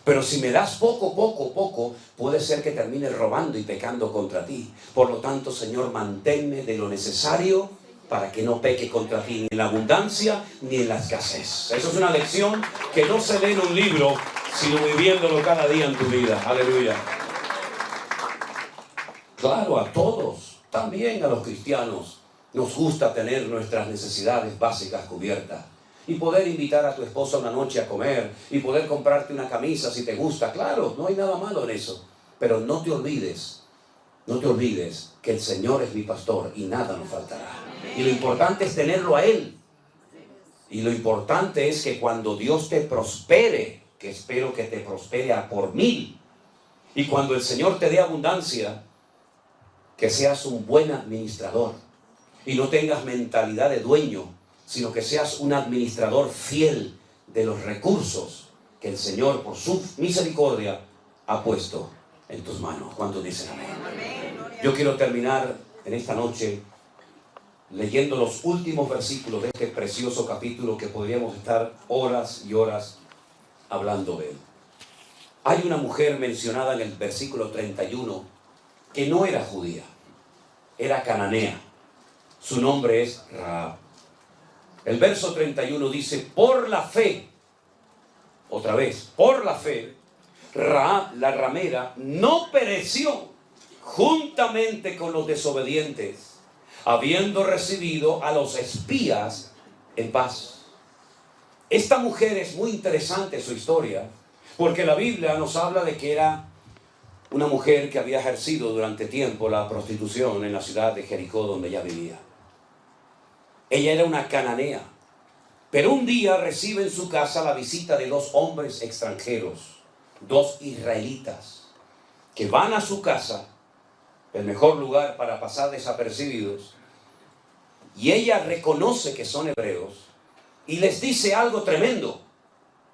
Pero si me das poco, puede ser que termine robando y pecando contra ti. Por lo tanto, Señor, manténme de lo necesario para que no peque contra ti, ni en la abundancia ni en la escasez. Eso es una lección que no se lee en un libro, sino viviéndolo cada día en tu vida. Aleluya. Claro, a todos, también a los cristianos, nos gusta tener nuestras necesidades básicas cubiertas. Y poder invitar a tu esposa una noche a comer, y poder comprarte una camisa si te gusta. Claro, no hay nada malo en eso. Pero no te olvides que el Señor es mi pastor y nada nos faltará. Y lo importante es tenerlo a Él. Y lo importante es que cuando Dios te prospere, que espero que te prospere a por 1000. Y cuando el Señor te dé abundancia, que seas un buen administrador y no tengas mentalidad de dueño, sino que seas un administrador fiel de los recursos que el Señor, por su misericordia, ha puesto en tus manos. ¿Cuántos dicen amén? Yo quiero terminar en esta noche leyendo los últimos versículos de este precioso capítulo que podríamos estar horas y horas hablando de él. Hay una mujer mencionada en el versículo 31 que no era judía, era cananea. Su nombre es Rahab. El verso 31 dice: por la fe, otra vez, por la fe, Rahab la ramera no pereció juntamente con los desobedientes, habiendo recibido a los espías en paz. Esta mujer es muy interesante su historia, porque la Biblia nos habla de que era una mujer que había ejercido durante tiempo la prostitución en la ciudad de Jericó, donde ella vivía. Ella era una cananea, pero un día recibe en su casa la visita de 2 hombres extranjeros, 2 israelitas, que van a su casa, el mejor lugar para pasar desapercibidos, y ella reconoce que son hebreos y les dice algo tremendo.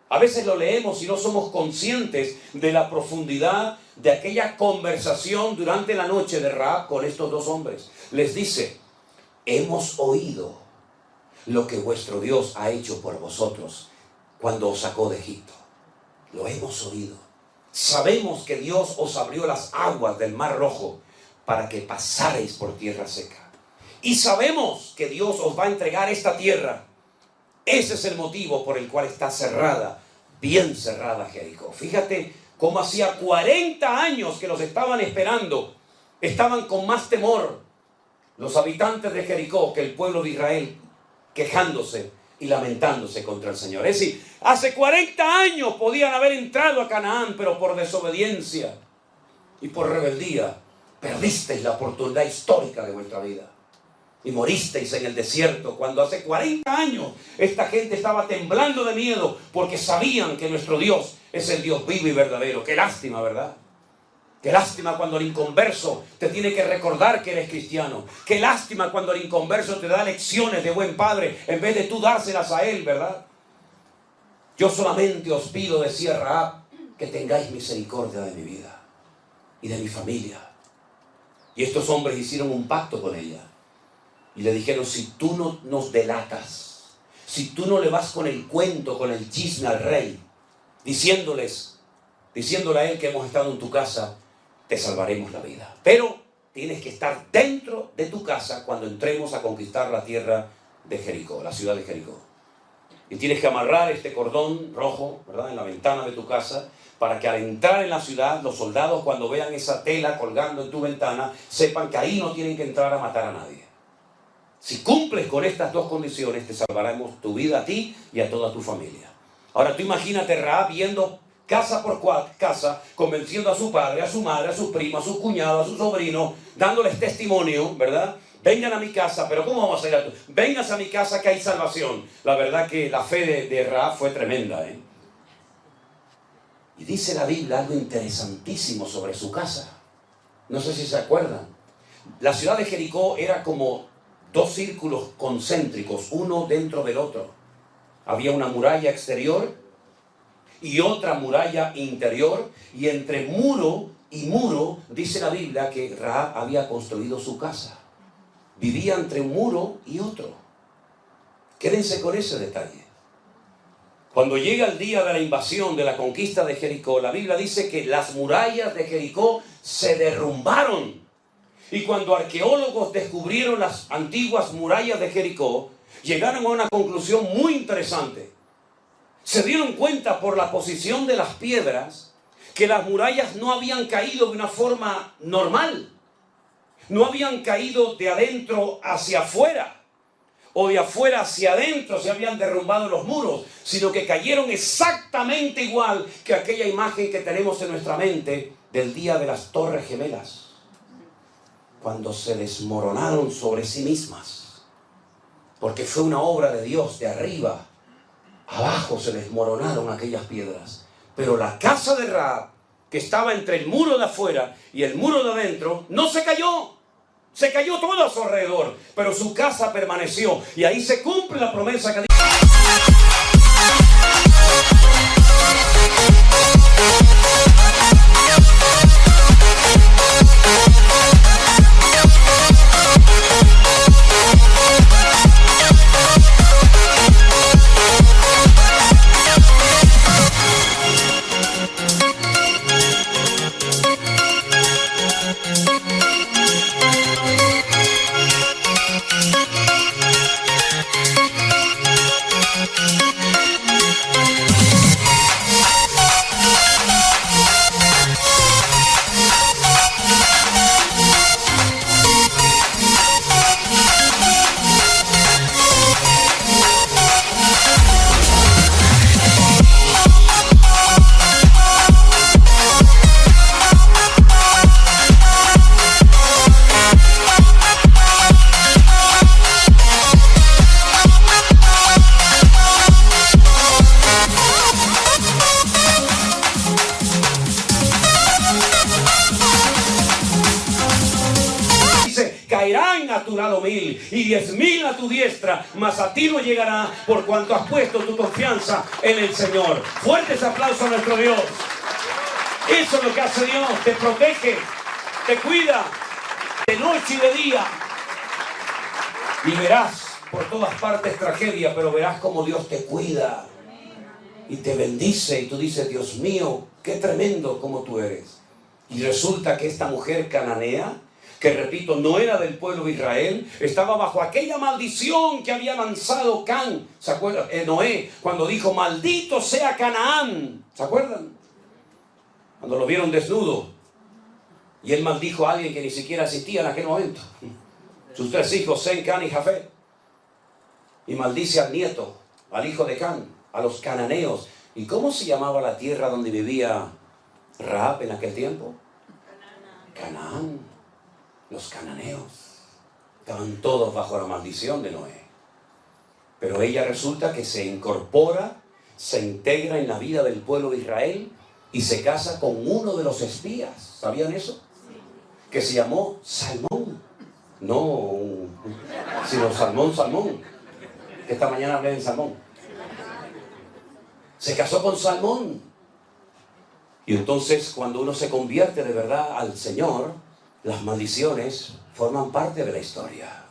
A veces lo leemos y no somos conscientes de la profundidad de aquella conversación durante la noche de Rahab con estos 2 hombres. Les dice: hemos oído lo que vuestro Dios ha hecho por vosotros cuando os sacó de Egipto. Lo hemos oído. Sabemos que Dios os abrió las aguas del Mar Rojo para que pasarais por tierra seca. Y sabemos que Dios os va a entregar esta tierra. Ese es el motivo por el cual está cerrada, bien cerrada Jericó. Fíjate cómo hacía 40 años que los estaban esperando. Estaban con más temor los habitantes de Jericó que el pueblo de Israel, quejándose y lamentándose contra el Señor. Es decir, hace 40 años podían haber entrado a Canaán, pero por desobediencia y por rebeldía perdisteis la oportunidad histórica de vuestra vida y moristeis en el desierto, cuando hace 40 años esta gente estaba temblando de miedo porque sabían que nuestro Dios es el Dios vivo y verdadero. Qué lástima, ¿verdad? Qué lástima cuando el inconverso te tiene que recordar que eres cristiano. Qué lástima cuando el inconverso te da lecciones de buen padre en vez de tú dárselas a él, ¿verdad? Yo solamente os pido, decía Rahab, que tengáis misericordia de mi vida y de mi familia. Y estos hombres hicieron un pacto con ella y le dijeron: si tú no nos delatas, si tú no le vas con el cuento, con el chisme al rey, diciéndole a él que hemos estado en tu casa, te salvaremos la vida. Pero tienes que estar dentro de tu casa cuando entremos a conquistar la tierra de Jericó, la ciudad de Jericó. Y tienes que amarrar este cordón rojo, ¿verdad?, en la ventana de tu casa, para que al entrar en la ciudad, los soldados, cuando vean esa tela colgando en tu ventana, sepan que ahí no tienen que entrar a matar a nadie. Si cumples con estas 2 condiciones, te salvaremos tu vida a ti y a toda tu familia. Ahora tú imagínate Rahab viendo casa por casa, convenciendo a su padre, a su madre, a sus primos, a sus cuñados, a sus sobrinos, dándoles testimonio, ¿verdad? Vengan a mi casa, pero ¿cómo vamos a ir a tu? Vengas a mi casa que hay salvación. La verdad que la fe de Rahab fue tremenda, ¿eh? Y dice la Biblia algo interesantísimo sobre su casa. No sé si se acuerdan. La ciudad de Jericó era como 2 círculos concéntricos, uno dentro del otro. Había una muralla exterior y otra muralla interior, y entre muro y muro dice la Biblia que Rahab había construido su casa. Vivía entre un muro y otro. Quédense con ese detalle. Cuando llega el día de la invasión, de la conquista de Jericó, la Biblia dice que las murallas de Jericó se derrumbaron. Y cuando arqueólogos descubrieron las antiguas murallas de Jericó, llegaron a una conclusión muy interesante. Se dieron cuenta por la posición de las piedras que las murallas no habían caído de una forma normal. No habían caído de adentro hacia afuera o de afuera hacia adentro, se habían derrumbado los muros, sino que cayeron exactamente igual que aquella imagen que tenemos en nuestra mente del día de las Torres Gemelas, cuando se desmoronaron sobre sí mismas, porque fue una obra de Dios. De arriba abajo se desmoronaron aquellas piedras, Pero la casa de Rahab, que estaba entre el muro de afuera y el muro de adentro, no se cayó. Se cayó todo a su alrededor, pero su casa permaneció. Y ahí se cumple la promesa que caerán a tu lado 1000 y 10.000 a tu diestra, mas a ti no llegará, por cuanto has puesto tu confianza en el Señor. Fuertes aplausos a nuestro Dios. Eso es lo que hace Dios. Te protege, te cuida de noche y de día. Y verás por todas partes tragedia, pero verás como Dios te cuida y te bendice. Y tú dices, Dios mío, qué tremendo como tú eres. Y resulta que esta mujer cananea, que repito, no era del pueblo de Israel, estaba bajo aquella maldición que había lanzado Can, ¿se acuerdan? Noé, cuando dijo, maldito sea Canaán, ¿se acuerdan? Cuando lo vieron desnudo, y él maldijo a alguien que ni siquiera existía en aquel momento, sus 3 hijos, Sem, Can y Jafet, y maldice al nieto, al hijo de Can, a los cananeos. ¿Y cómo se llamaba la tierra donde vivía Rahab en aquel tiempo? Canaán. Los cananeos estaban todos bajo la maldición de Noé. Pero ella resulta que se incorpora, se integra en la vida del pueblo de Israel y se casa con uno de los espías. ¿Sabían eso? Que se llamó Salmón. No, sino Salmón. Que esta mañana hablé en Salmón. Se casó con Salmón. Y entonces cuando uno se convierte de verdad al Señor, las maldiciones forman parte de la historia.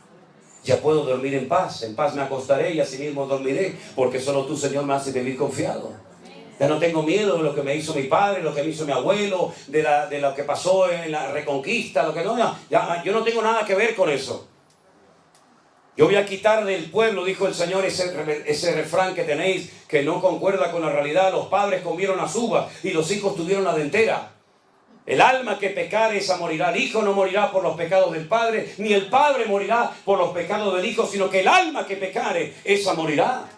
Ya puedo dormir en paz me acostaré y asimismo dormiré, porque solo tú, Señor, me haces vivir confiado. Ya no tengo miedo de lo que me hizo mi padre, lo que me hizo mi abuelo, de lo que pasó en la reconquista, lo que no, yo no tengo nada que ver con eso. Yo voy a quitar del pueblo, dijo el Señor, ese refrán que tenéis que no concuerda con la realidad. Los padres comieron las uvas y los hijos tuvieron la dentera. El alma que pecare, esa morirá. El hijo no morirá por los pecados del padre, ni el padre morirá por los pecados del hijo, sino que el alma que pecare, esa morirá.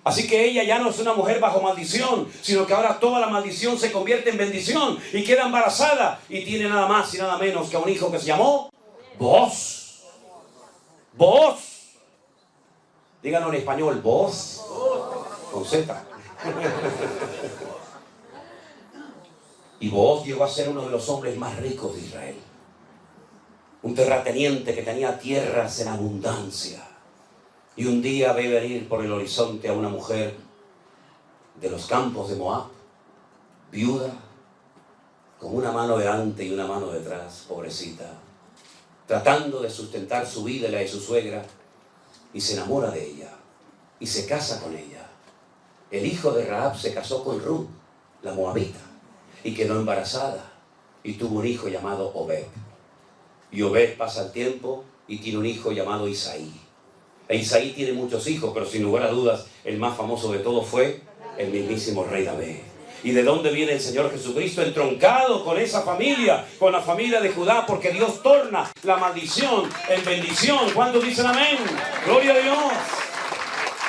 Así que ella ya no es una mujer bajo maldición, sino que ahora toda la maldición se convierte en bendición y queda embarazada y tiene nada más y nada menos que a un hijo que se llamó Booz. Booz. Díganlo en español, Booz. Con Z. Y Booz llegó a ser uno de los hombres más ricos de Israel. Un terrateniente que tenía tierras en abundancia. Y un día ve venir por el horizonte a una mujer de los campos de Moab, viuda, con una mano delante y una mano detrás, pobrecita, tratando de sustentar su vida y la de su suegra, y se enamora de ella, y se casa con ella. El hijo de Rahab se casó con Ruth, la moabita, y quedó embarazada y tuvo un hijo llamado Obed. Y Obed pasa el tiempo y tiene un hijo llamado Isaí. E Isaí tiene muchos hijos, pero sin lugar a dudas el más famoso de todos fue el mismísimo rey David. ¿Y de dónde viene el Señor Jesucristo? Entroncado con esa familia, con la familia de Judá, porque Dios torna la maldición en bendición. ¿Cuántos dicen amén? ¡Gloria a Dios!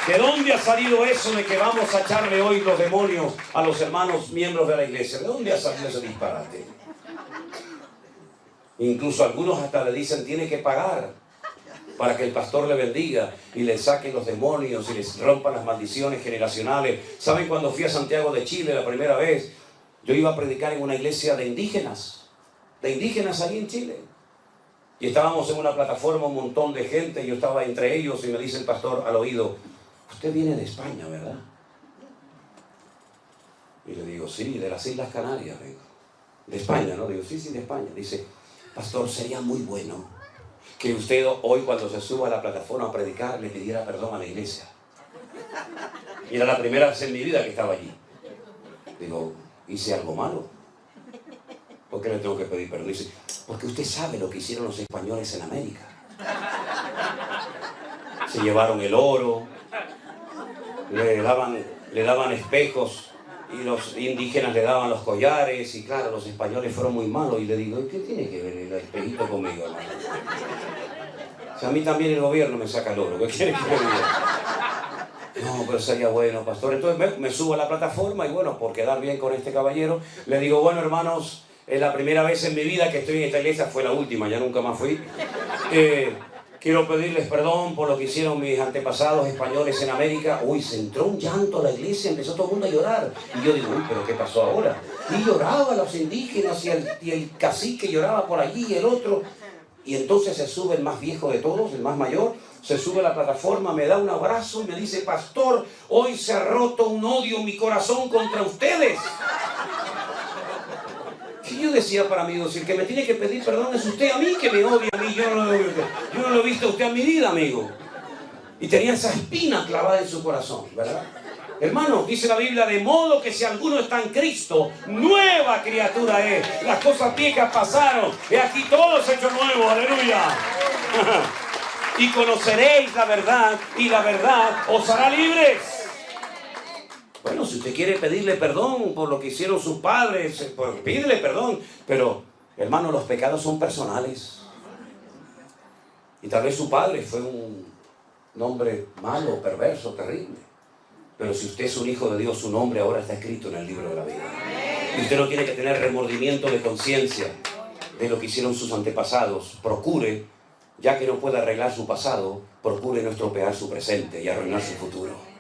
¿De dónde ha salido eso de que vamos a echarle hoy los demonios a los hermanos miembros de la iglesia? ¿De dónde ha salido ese disparate? Incluso algunos hasta le dicen, tiene que pagar. para que el pastor le bendiga y le saquen los demonios y les rompan las maldiciones generacionales. ¿Saben? Cuando fui a Santiago de Chile la primera vez, yo iba a predicar en una iglesia de indígenas ahí en Chile. Y estábamos en una plataforma, un montón de gente, yo estaba entre ellos y me dice el pastor al oído: usted viene de España, ¿verdad? Y le digo: sí, de las Islas Canarias vengo. De España, ¿no? Digo: sí, de España. Dice: pastor, sería muy bueno que usted hoy, cuando se suba a la plataforma a predicar, le pidiera perdón a la iglesia. Y era la primera vez en mi vida que estaba allí. Digo: ¿hice algo malo? ¿Por qué le tengo que pedir perdón? Dice: porque usted sabe lo que hicieron los españoles en América. Se llevaron el oro, le daban espejos, y los indígenas le daban los collares, y claro, los españoles fueron muy malos. Y le digo: ¿qué tiene que ver el espejito conmigo, hermano? O sea, a mí también el gobierno me saca el oro, ¿qué quiere que me diga? No, pero sería bueno, pastor. Entonces me subo a la plataforma y bueno, por quedar bien con este caballero, le digo: bueno, hermanos, es la primera vez en mi vida que estoy en esta iglesia, fue la última, ya nunca más fui. Quiero pedirles perdón por lo que hicieron mis antepasados españoles en América. Uy, se entró un llanto a la iglesia, empezó todo el mundo a llorar. Y yo digo: uy, ¿pero qué pasó ahora? Y lloraban los indígenas y el cacique lloraba por allí y el otro. Y entonces se sube el más viejo de todos, el más mayor, se sube a la plataforma, me da un abrazo y me dice: pastor, hoy se ha roto un odio en mi corazón contra ustedes. Y yo decía para mí: si el que me tiene que pedir perdón es usted, a mí que me odia a mí, yo no lo he visto a usted en mi vida, amigo. Y tenía esa espina clavada en su corazón, ¿verdad? Hermano, dice la Biblia: de modo que si alguno está en Cristo, nueva criatura es. Las cosas viejas pasaron, y aquí todo se ha hecho nuevo, aleluya. Y conoceréis la verdad, y la verdad os hará libres. Bueno, si usted quiere pedirle perdón por lo que hicieron sus padres, pues pídele perdón. Pero, hermano, los pecados son personales. Y tal vez su padre fue un hombre malo, perverso, terrible. Pero si usted es un hijo de Dios, su nombre ahora está escrito en el libro de la vida. Y usted no tiene que tener remordimiento de conciencia de lo que hicieron sus antepasados. Procure, ya que no puede arreglar su pasado, procure no estropear su presente y arruinar su futuro.